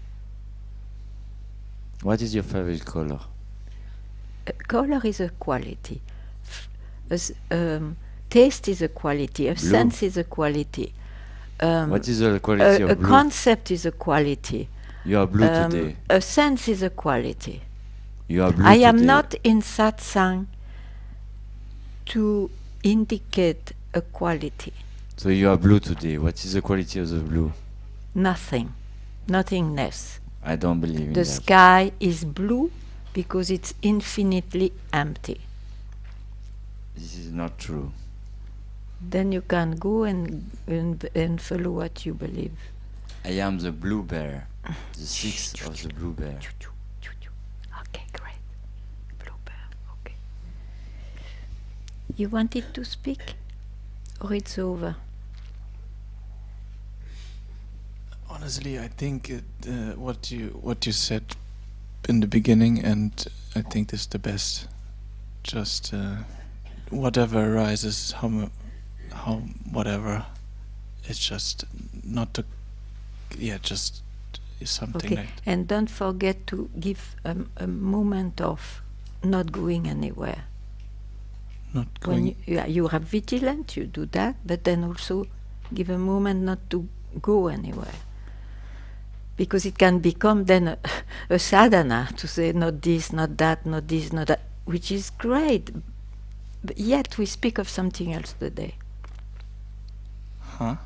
Speaker 2: What is your favorite color?
Speaker 1: Color is a quality. Taste is a quality. A sense is a quality.
Speaker 2: What is the quality of
Speaker 1: a
Speaker 2: blue?
Speaker 1: A concept is a quality.
Speaker 2: You are blue today.
Speaker 1: A sense is a quality.
Speaker 2: You are blue
Speaker 1: I
Speaker 2: today.
Speaker 1: am not in Satsang to indicate a quality.
Speaker 2: So you are blue today. What is the quality of the blue?
Speaker 1: Nothing. Nothingness.
Speaker 2: I don't believe in
Speaker 1: the
Speaker 2: that.
Speaker 1: The sky is blue because it's infinitely empty.
Speaker 2: This is not true.
Speaker 1: Then you can go and follow what you believe.
Speaker 2: I am the blue bear, the sixth of the blue bear.
Speaker 1: Okay, great. Blue bear, okay. You wanted to speak? Or it's over?
Speaker 3: Honestly, I think what you said in the beginning, and I think this is the best. Just whatever arises, how whatever, it's just not to, just is something
Speaker 1: okay.
Speaker 3: like.
Speaker 1: And don't forget to give a moment of not going anywhere.
Speaker 3: Not going.
Speaker 1: When you are vigilant, you do that, but then also give a moment not to go anywhere. Because it can become then a sadhana to say not this, not that, not this, not that. which is great. But yet we speak of something else today.
Speaker 3: Huh?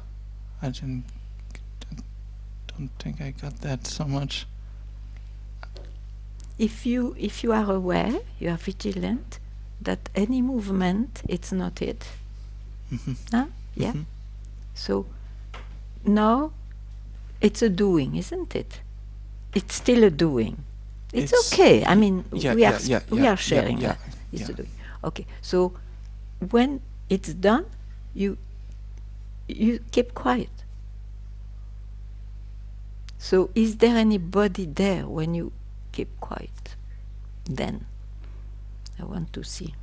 Speaker 3: I don't think I got that so much.
Speaker 1: If you are aware, you are vigilant, that any movement, it's not it. Huh? Yeah?
Speaker 3: Mhm.
Speaker 1: So now it's a doing, isn't it? It's still a doing. It's okay. I mean, we are sharing that. It's a doing. Okay. So when it's done, you keep quiet. So is there anybody there when you keep quiet? Then I want to see.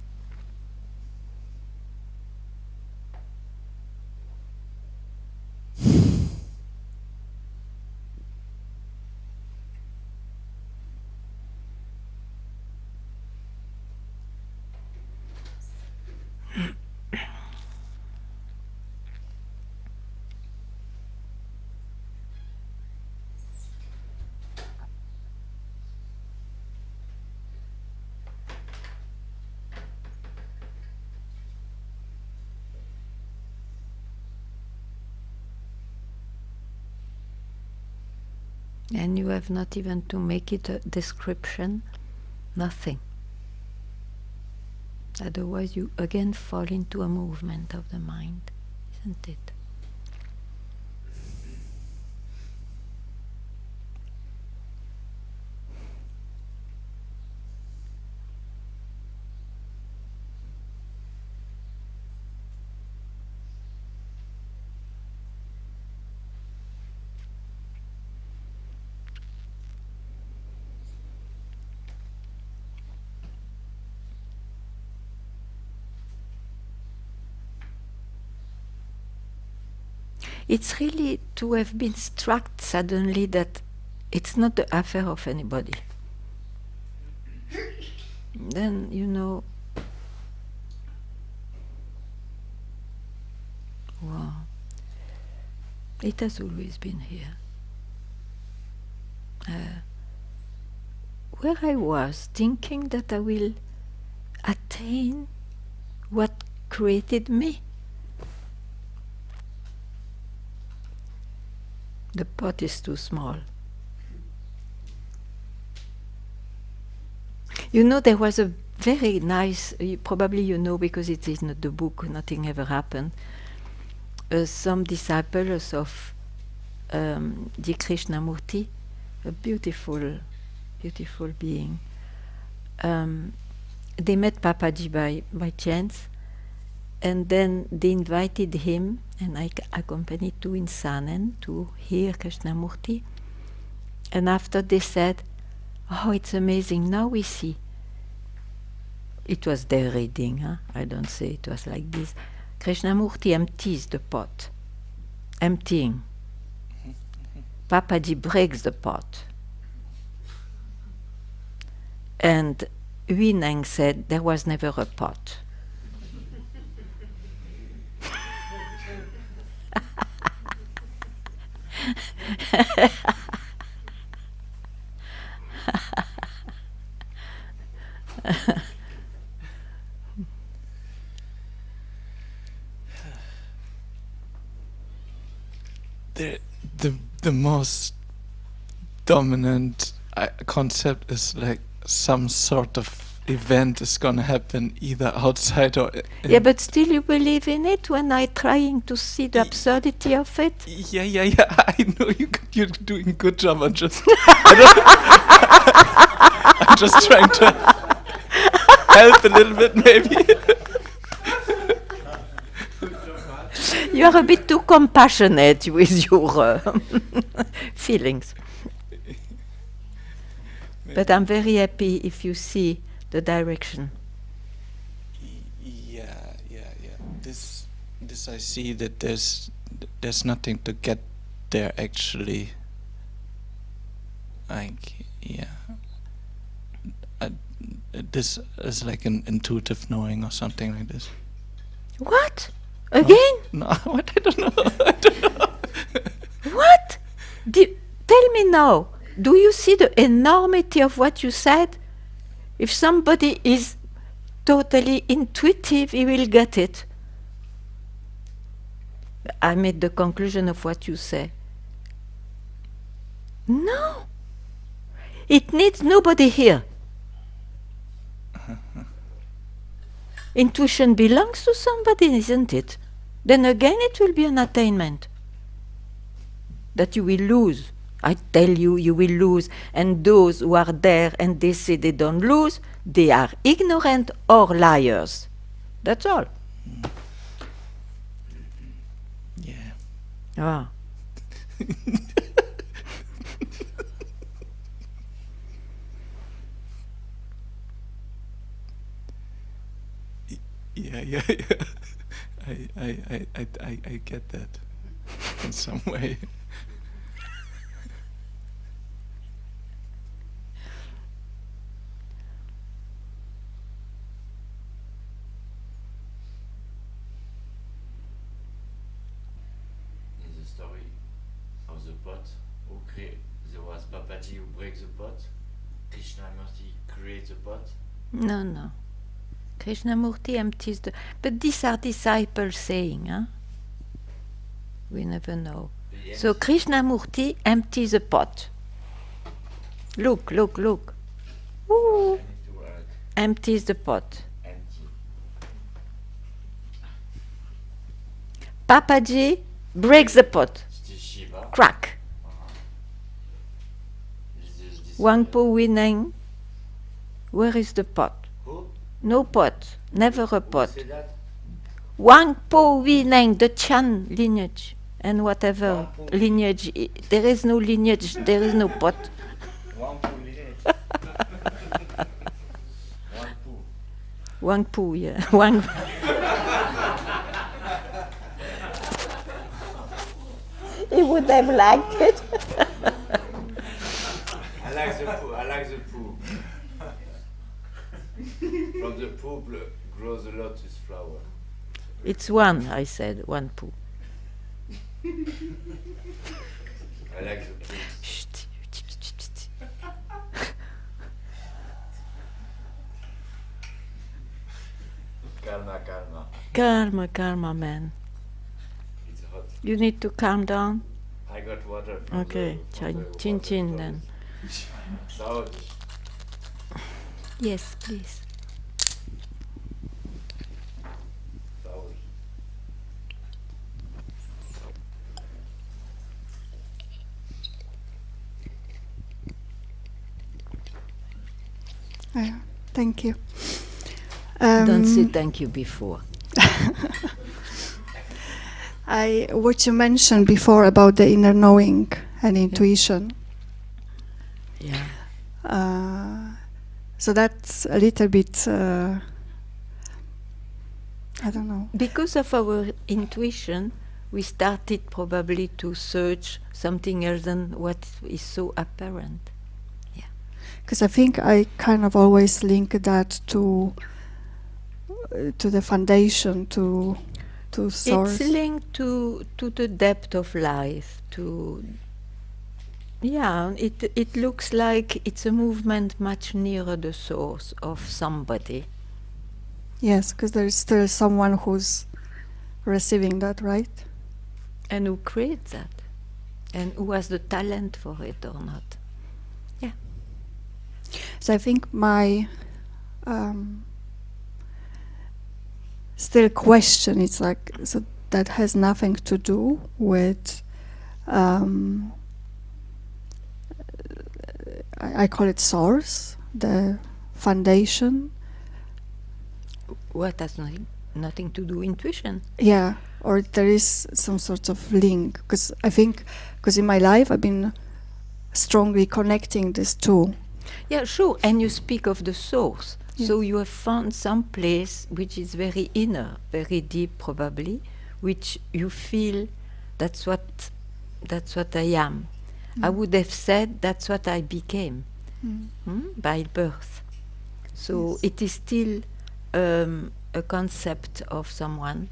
Speaker 1: And you have not even to make it a description, nothing. Otherwise you again fall into a movement of the mind, isn't it? It's really to have been struck suddenly that it's not the affair of anybody. Then, you know, wow, it has always been here. Where I was thinking that I will attain what created me. The pot is too small. You know, there was a very nice, probably you know because it is in the book, Nothing Ever Happened, some disciples of the Krishnamurti, a beautiful, beautiful being. They met Papaji by chance, and then they invited him, and I accompanied to Insanen to hear Krishnamurti. And after they said, "Oh, it's amazing, now we see." It was their reading, huh? I don't say it was like this. Krishnamurti empties the pot, emptying. Papaji breaks the pot. And Huineng said, "There was never a pot."
Speaker 3: The most dominant concept is like some sort of event is gonna happen either outside or
Speaker 1: Yeah, but still you believe in it when I'm trying to see the absurdity of it?
Speaker 3: Yeah. I know you're doing a good job. I'm just trying to help a little bit, maybe.
Speaker 1: You are a bit too compassionate with your feelings. But I'm very happy if you see the direction.
Speaker 3: Yeah. This I see that there's nothing to get there actually. Like, yeah. This is like an intuitive knowing or something like this.
Speaker 1: What? Again?
Speaker 3: No, what? I don't know.
Speaker 1: What? Tell me now. Do you see the enormity of what you said? If somebody is totally intuitive, he will get it. I made the conclusion of what you say. No. It needs nobody here. Intuition belongs to somebody, isn't it? Then again it will be an attainment that you will lose. I tell you, you will lose. And those who are there and they say they don't lose, they are ignorant or liars. That's all.
Speaker 3: Yeah.
Speaker 1: Ah.
Speaker 3: Yeah. I get that in some way.
Speaker 2: In the story of the pot, there was Babaji who breaks the pot, Krishnamurti creates the pot.
Speaker 1: No. Krishnamurti empties the... But these are disciples saying, huh? We never know. So Krishnamurti empties the pot. Look. Ooh. Empties the pot.
Speaker 2: Empty.
Speaker 1: Papaji breaks the pot.
Speaker 2: It is Shiva.
Speaker 1: Crack.
Speaker 2: This
Speaker 1: Wangpo Wineng. Where is the pot?
Speaker 2: Who?
Speaker 1: No pot. Never a pot.
Speaker 2: Say that?
Speaker 1: Wangpo Wineng, the Chan lineage. And whatever
Speaker 2: Wangpo.
Speaker 1: lineage. There is no lineage. There is no pot. Wangpo, yeah. Wang. He would have liked it.
Speaker 2: I like the poo. From the poo grows a lotus flower.
Speaker 1: It's one, I said, one poo.
Speaker 2: I like the poo.
Speaker 1: Shh. Calma, man.
Speaker 2: It's hot.
Speaker 1: You need to calm down.
Speaker 2: I got water from
Speaker 1: Okay, chin then.
Speaker 2: Saúde.
Speaker 1: Yes, please.
Speaker 2: Saúde.
Speaker 7: Thank you.
Speaker 1: Don't say thank you before.
Speaker 7: What you mentioned before about the inner knowing and intuition.
Speaker 1: Yeah.
Speaker 7: So that's a little bit, I don't know.
Speaker 1: Because of our intuition, we started probably to search something else than what is so apparent.
Speaker 7: Because I think I kind of always link that to the foundation, to source.
Speaker 1: It's linked to the depth of life. It looks like it's a movement much nearer the source of somebody.
Speaker 7: Yes, because there is still someone who's receiving that, right?
Speaker 1: And who creates that, and who has the talent for it or not. Yeah.
Speaker 7: So I think my still question is like, so that has nothing to do with I call it source, the foundation.
Speaker 1: What has nothing to do with intuition?
Speaker 7: Yeah, or there is some sort of link, because I think, because in my life I've been strongly connecting these two.
Speaker 1: Yeah, sure. And you speak of the source.
Speaker 7: Yeah.
Speaker 1: So you have found some place which is very inner, very deep probably, which you feel that's what I am. I would have said that's what I became by birth. So
Speaker 7: Yes.
Speaker 1: it is still a concept of someone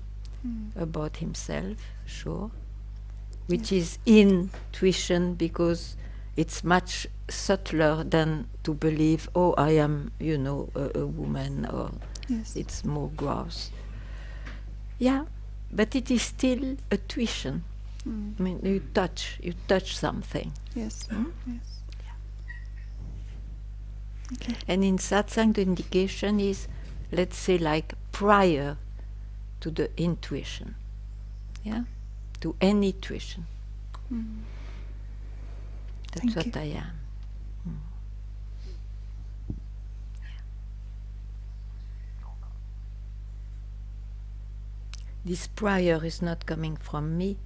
Speaker 1: about himself, sure, which is intuition, because it's much subtler than to believe, oh, I am, a woman, or
Speaker 7: Yes.
Speaker 1: It's more gross. Yeah, but it is still a tuition. I mean, you touch something.
Speaker 7: Yes.
Speaker 1: Hmm?
Speaker 7: Yes. Okay.
Speaker 1: And in satsang, the indication is, let's say, like prior to the intuition. Yeah? To any tuition. That's
Speaker 7: Thank
Speaker 1: what
Speaker 7: you.
Speaker 1: I am. This prior is not coming from me.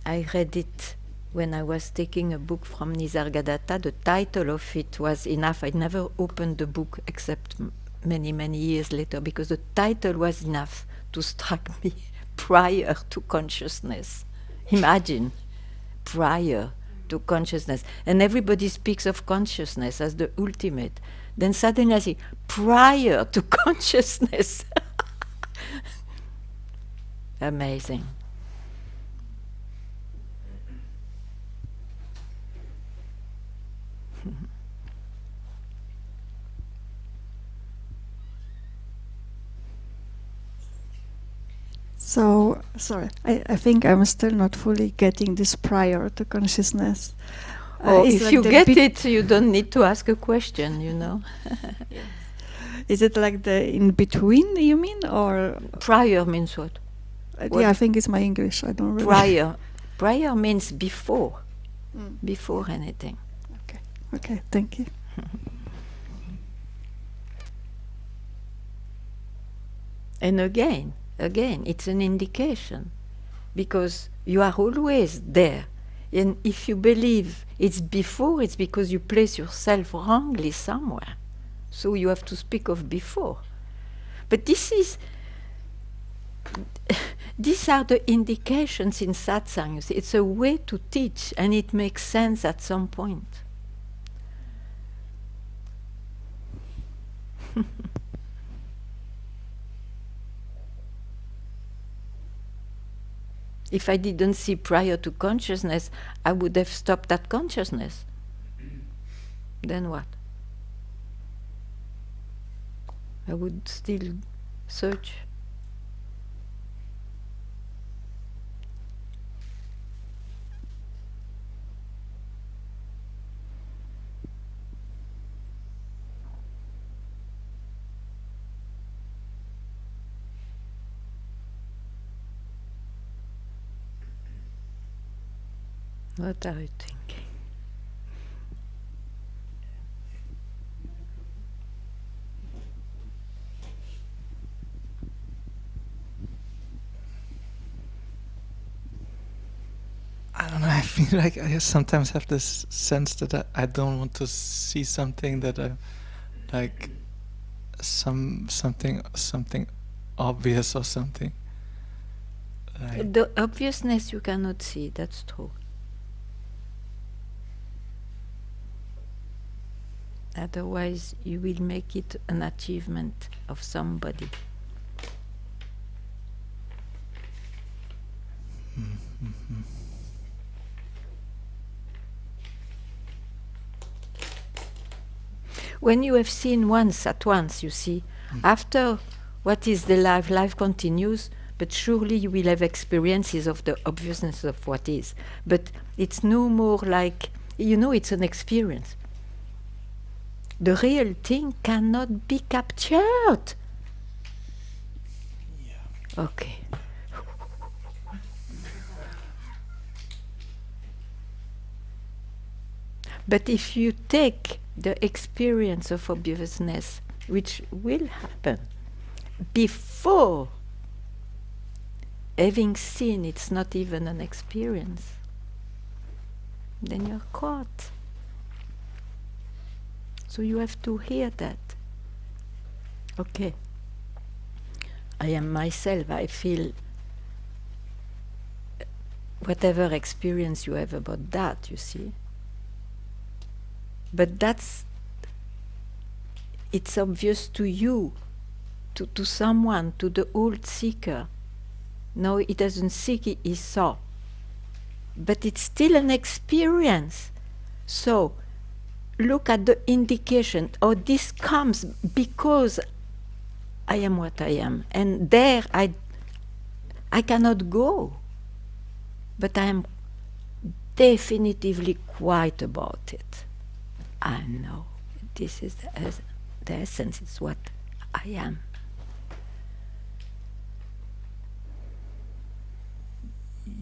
Speaker 1: I read it when I was taking a book from Nisargadatta. The title of it was enough. I never opened the book except many, many years later, because the title was enough to strike me. Prior to consciousness. Imagine, prior to consciousness. And everybody speaks of consciousness as the ultimate. Then suddenly I say, prior to consciousness. Amazing.
Speaker 7: So, sorry, I think I'm still not fully getting this prior to consciousness. It's
Speaker 1: If
Speaker 7: like
Speaker 1: you
Speaker 7: the
Speaker 1: get
Speaker 7: bit-
Speaker 1: it, you don't need to ask a question, you know.
Speaker 7: Is it like the in between, you mean? Or
Speaker 1: Prior means what?
Speaker 7: yeah, I think it's my English. I don't really.
Speaker 1: Prior. Prior means before.
Speaker 7: Mm.
Speaker 1: Before anything.
Speaker 7: Okay. Okay. Thank you.
Speaker 1: And again, it's an indication. Because you are always there. And if you believe it's before, it's because you place yourself wrongly somewhere. So you have to speak of before. But these are the indications in satsang. You see, it's a way to teach, and it makes sense at some point. If I didn't see prior to consciousness, I would have stopped at consciousness. Then what? I would still search. What are you thinking?
Speaker 3: I don't know. I feel like I sometimes have this sense that I don't want to see something that I like something obvious or something. Like,
Speaker 1: The obviousness you cannot see, that's true. Otherwise, you will make it an achievement of somebody.
Speaker 3: mm-hmm.
Speaker 1: When you have seen once at once, you see, after what is the life? Life continues, but surely you will have experiences of the obviousness of what is. But it's no more like, it's an experience. The real thing cannot be captured. Yeah. Okay. But if you take the experience of obviousness, which will happen before having seen, it's not even an experience, then you're caught. So you have to hear that. Okay. I am myself. I feel whatever experience you have about that, you see. But it's obvious to you, to someone, to the old seeker. No, he doesn't seek, he saw. But it's still an experience. So, look at the indication. Oh, this comes because I am what I am. And there I cannot go. But I am definitively quiet about it. I know this is the essence, it's what I am.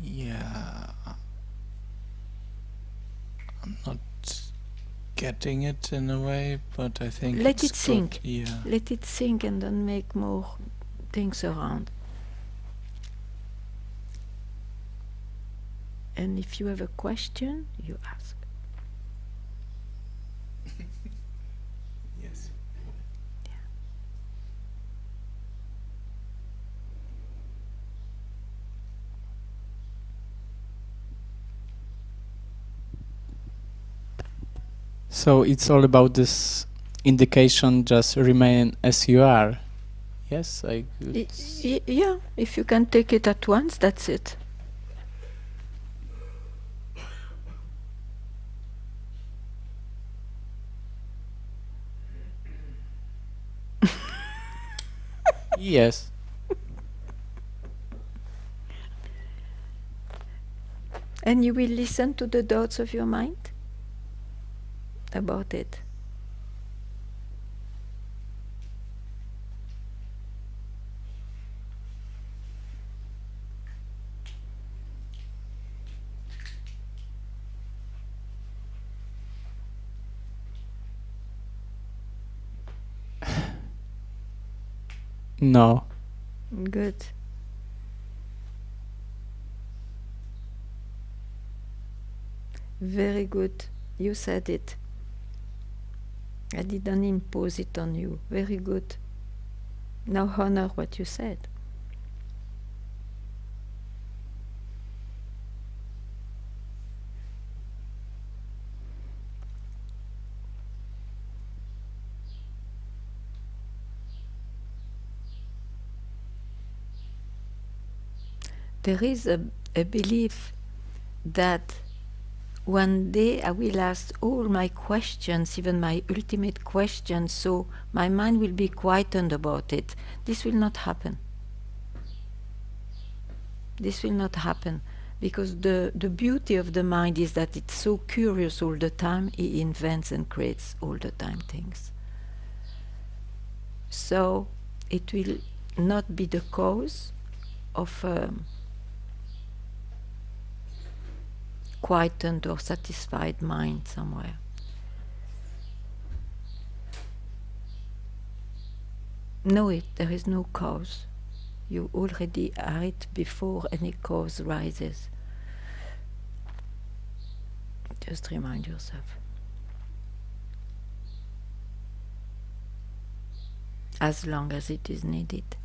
Speaker 3: Yeah, I'm not getting it in a way, but I think
Speaker 1: Let
Speaker 3: it's
Speaker 1: it sink.
Speaker 3: good. Yeah.
Speaker 1: Let it sink and then make more things around. And if you have a question, you ask.
Speaker 3: Yes.
Speaker 4: So it's all about this indication, just remain as you are. Yes, I could.
Speaker 1: Yeah, if you can take it at once, that's it.
Speaker 4: Yes.
Speaker 1: And you will listen to the doubts of your mind about it.
Speaker 4: No.
Speaker 1: Good. Very good. You said it. I didn't impose it on you. Very good. Now honor what you said. There is a belief that one day I will ask all my questions, even my ultimate questions, so my mind will be quietened about it. This will not happen. This will not happen because the beauty of the mind is that it's so curious all the time. It invents and creates all the time things. So it will not be the cause of quietened or satisfied mind somewhere. Know it, there is no cause. You already are it before any cause rises. Just remind yourself. As long as it is needed.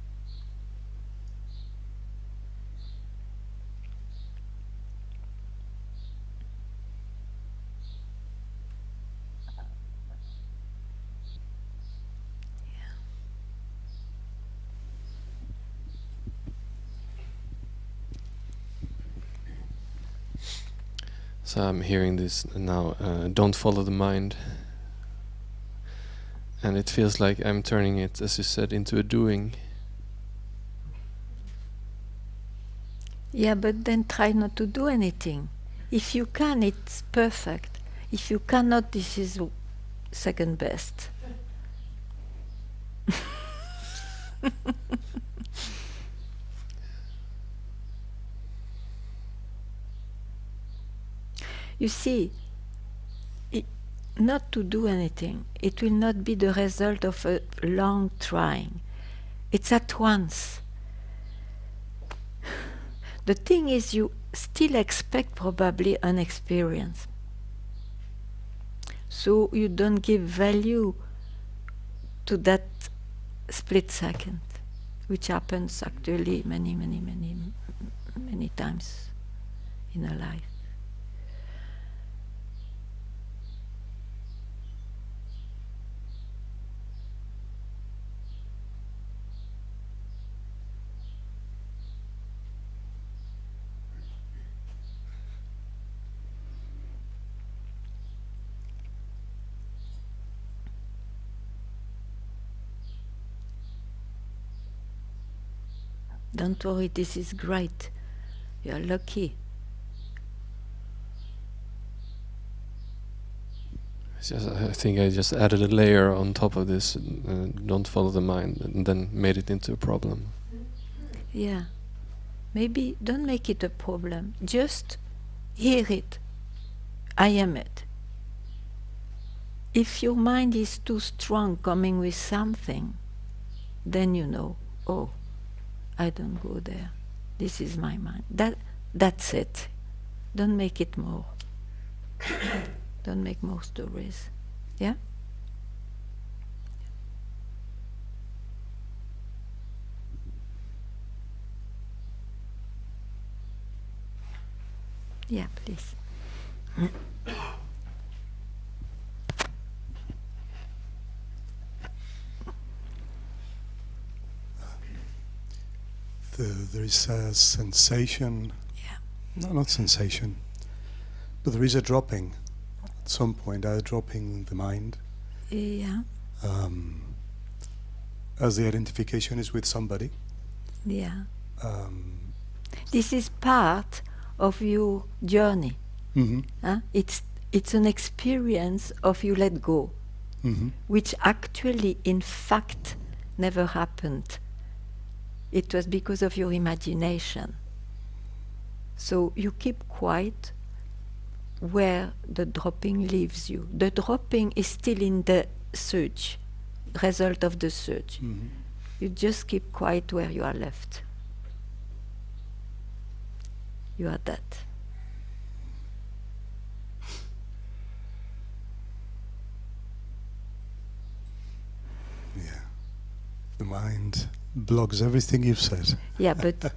Speaker 6: So I'm hearing this now, don't follow the mind. And it feels like I'm turning it, as you said, into a doing.
Speaker 1: Yeah, but then try not to do anything. If you can, it's perfect. If you cannot, this is second best. You see, not to do anything, it will not be the result of a long trying. It's at once. The thing is, you still expect probably an experience. So you don't give value to that split second, which happens actually many times in a life. Don't worry, this is great. You're lucky.
Speaker 6: I think I just added a layer on top of this, don't follow the mind, and then made it into a problem.
Speaker 1: Yeah. Maybe don't make it a problem. Just hear it. I am it. If your mind is too strong coming with something, then you know, oh, I don't go there. This is my mind. That's it. Don't make it more. Don't make more stories. Yeah? Yeah, please.
Speaker 8: There is a sensation,
Speaker 1: Yeah.
Speaker 8: no, not sensation, but there is a dropping at some point, a dropping the mind,
Speaker 1: Yeah.
Speaker 8: as the identification is with somebody.
Speaker 1: Yeah. This is part of your journey.
Speaker 8: Mm-hmm.
Speaker 1: It's an experience of you let go,
Speaker 8: Mm-hmm.
Speaker 1: which actually, in fact, never happened. It was because of your imagination. So you keep quiet where the dropping leaves you. The dropping is still in the search, result of the search.
Speaker 8: Mm-hmm.
Speaker 1: You just keep quiet where you are left. You are that.
Speaker 8: Yeah. The mind blocks everything you've said.
Speaker 1: Yeah, but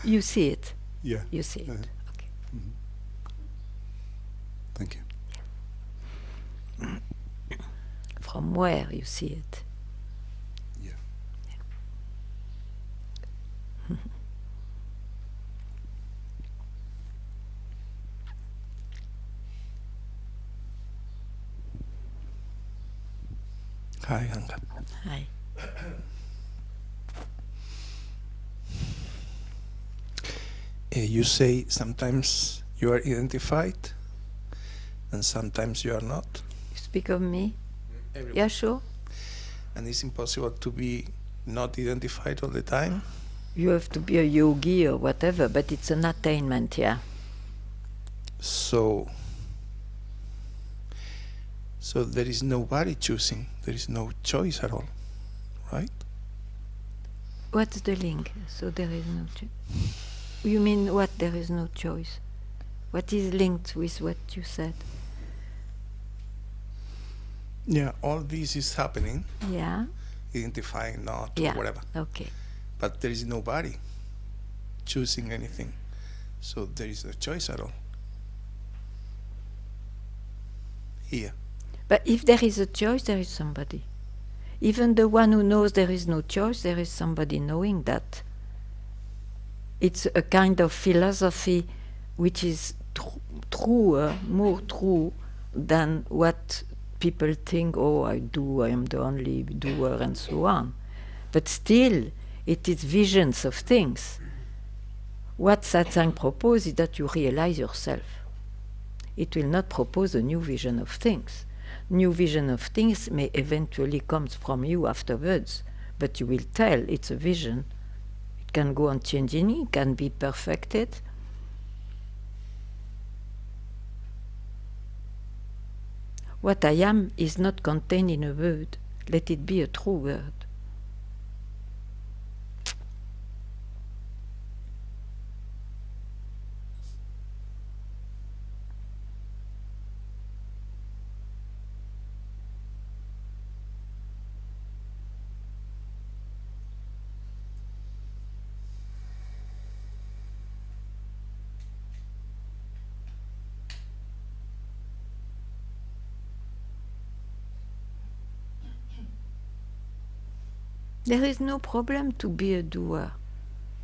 Speaker 1: you see it.
Speaker 8: Yeah.
Speaker 1: You see it.
Speaker 8: Uh-huh.
Speaker 1: Okay.
Speaker 8: Mm-hmm. Thank you.
Speaker 1: From where you see it.
Speaker 8: Yeah.
Speaker 3: Hi, Ganga.
Speaker 1: Hi.
Speaker 3: You say sometimes you are identified and sometimes you are not.
Speaker 1: You speak of me?
Speaker 3: Everyone.
Speaker 1: Yeah, sure.
Speaker 3: And it's impossible to be not identified all the time.
Speaker 1: You have to be a yogi or whatever, but it's an attainment, yeah.
Speaker 3: So there is nobody choosing. There is no choice at all, right?
Speaker 1: What's the link? So there is no choice. You mean what? There is no choice. What is linked with what you said?
Speaker 3: Yeah, all this is happening,
Speaker 1: Yeah.
Speaker 3: identifying not
Speaker 1: Yeah.
Speaker 3: or whatever.
Speaker 1: Okay.
Speaker 3: But there is nobody choosing anything. So there is no choice at all. Here.
Speaker 1: But if there is a choice, there is somebody. Even the one who knows there is no choice, there is somebody knowing that. It's a kind of philosophy which is truer, more true than what people think, oh, I am the only doer, and so on. But still, it is visions of things. What Satsang proposes is that you realize yourself. It will not propose a new vision of things. New vision of things may eventually come from you afterwards, but you will tell it's a vision. It can go on changing, it can be perfected. What I am is not contained in a word. Let it be a true word. There is no problem to be a doer.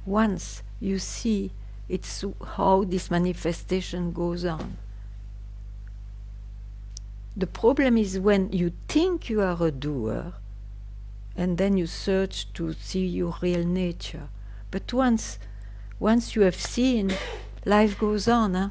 Speaker 1: Once you see it's how this manifestation goes on. The problem is when you think you are a doer and then you search to see your real nature. But once you have seen, life goes on, huh?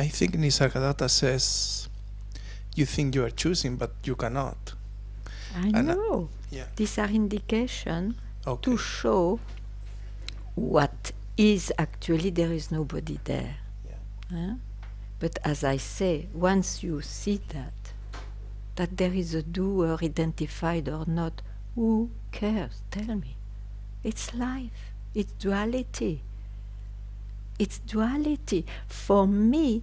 Speaker 3: I think Nisargadatta says, you think you are choosing, but you cannot.
Speaker 1: I
Speaker 3: And
Speaker 1: know.
Speaker 3: yeah.
Speaker 1: These are indications
Speaker 3: Okay.
Speaker 1: to show what is actually there is nobody there.
Speaker 3: Yeah.
Speaker 1: Huh? But as I say, once you see that there is a doer identified or not, who cares? Tell me. It's life. It's duality. It's duality. For me,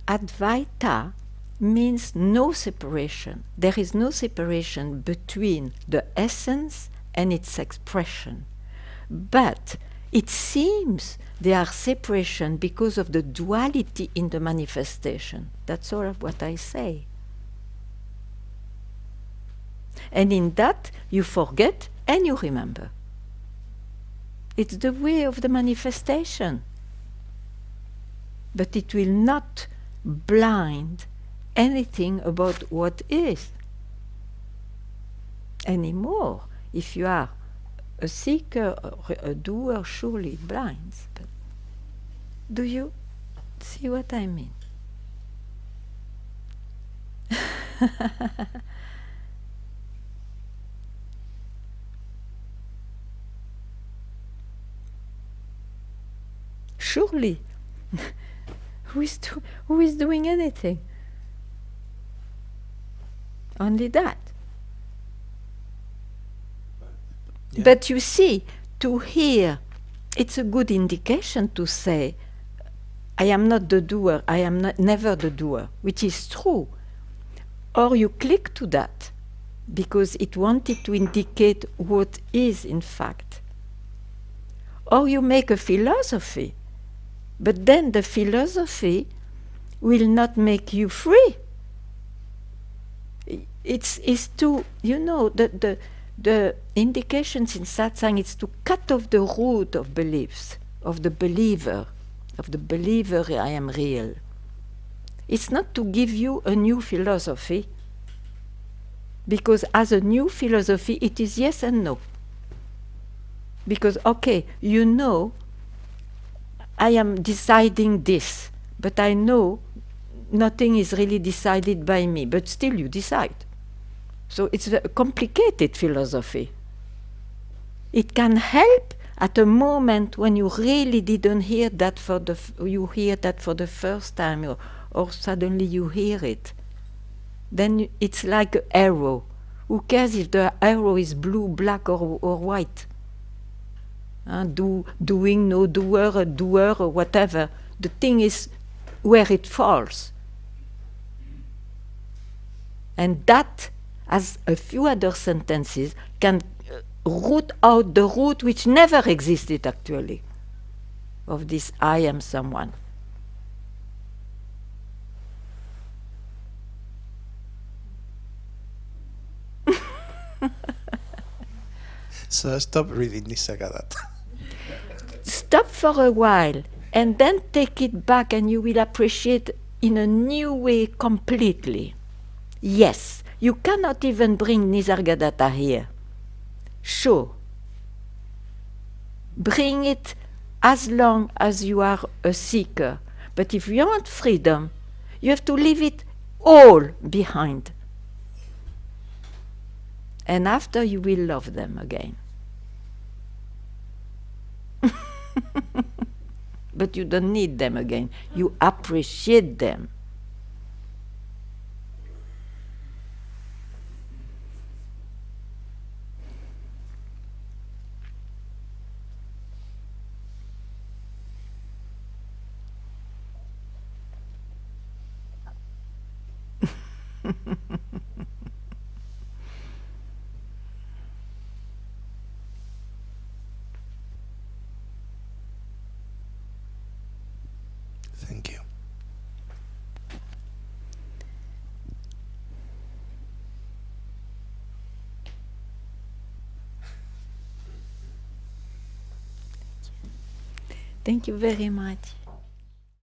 Speaker 1: Advaita means no separation. There is no separation between the essence and its expression. But it seems there are separation because of the duality in the manifestation. That's all of what I say. And in that, you forget and you remember. It's the way of the manifestation. But it will not blind anything about what is anymore. If you are a seeker or a doer, surely it blinds. But do you see what I mean? Surely. Who is doing anything? Only that.
Speaker 3: Yeah.
Speaker 1: But you see, to hear, it's a good indication to say, I am not the doer, I am never the doer, which is true. Or you click to that, because it wanted to indicate what is in fact. Or you make a philosophy, but then the philosophy will not make you free. It's to, the indications in Satsang is to cut off the root of beliefs, of the believer I am real. It's not to give you a new philosophy, because as a new philosophy it is yes and no. Because, okay, I am deciding this, but I know nothing is really decided by me, but still you decide. So it's a complicated philosophy. It can help at a moment when you really didn't hear that you hear that for the first time, or suddenly you hear it. Then it's like an arrow. Who cares if the arrow is blue, black, or white? Doing, no doer, a doer, or whatever. The thing is where it falls. And that, as a few other sentences, can root out the root which never existed actually, of this I am someone.
Speaker 3: So stop reading Nisargadatta.
Speaker 1: Stop for a while and then take it back, and you will appreciate in a new way completely. Yes, you cannot even bring Nisargadatta here. Sure. Bring it as long as you are a seeker. But if you want freedom, you have to leave it all behind. And after you will love them again. But you don't need them again. You appreciate them.
Speaker 3: Thank you.
Speaker 1: Thank you very much.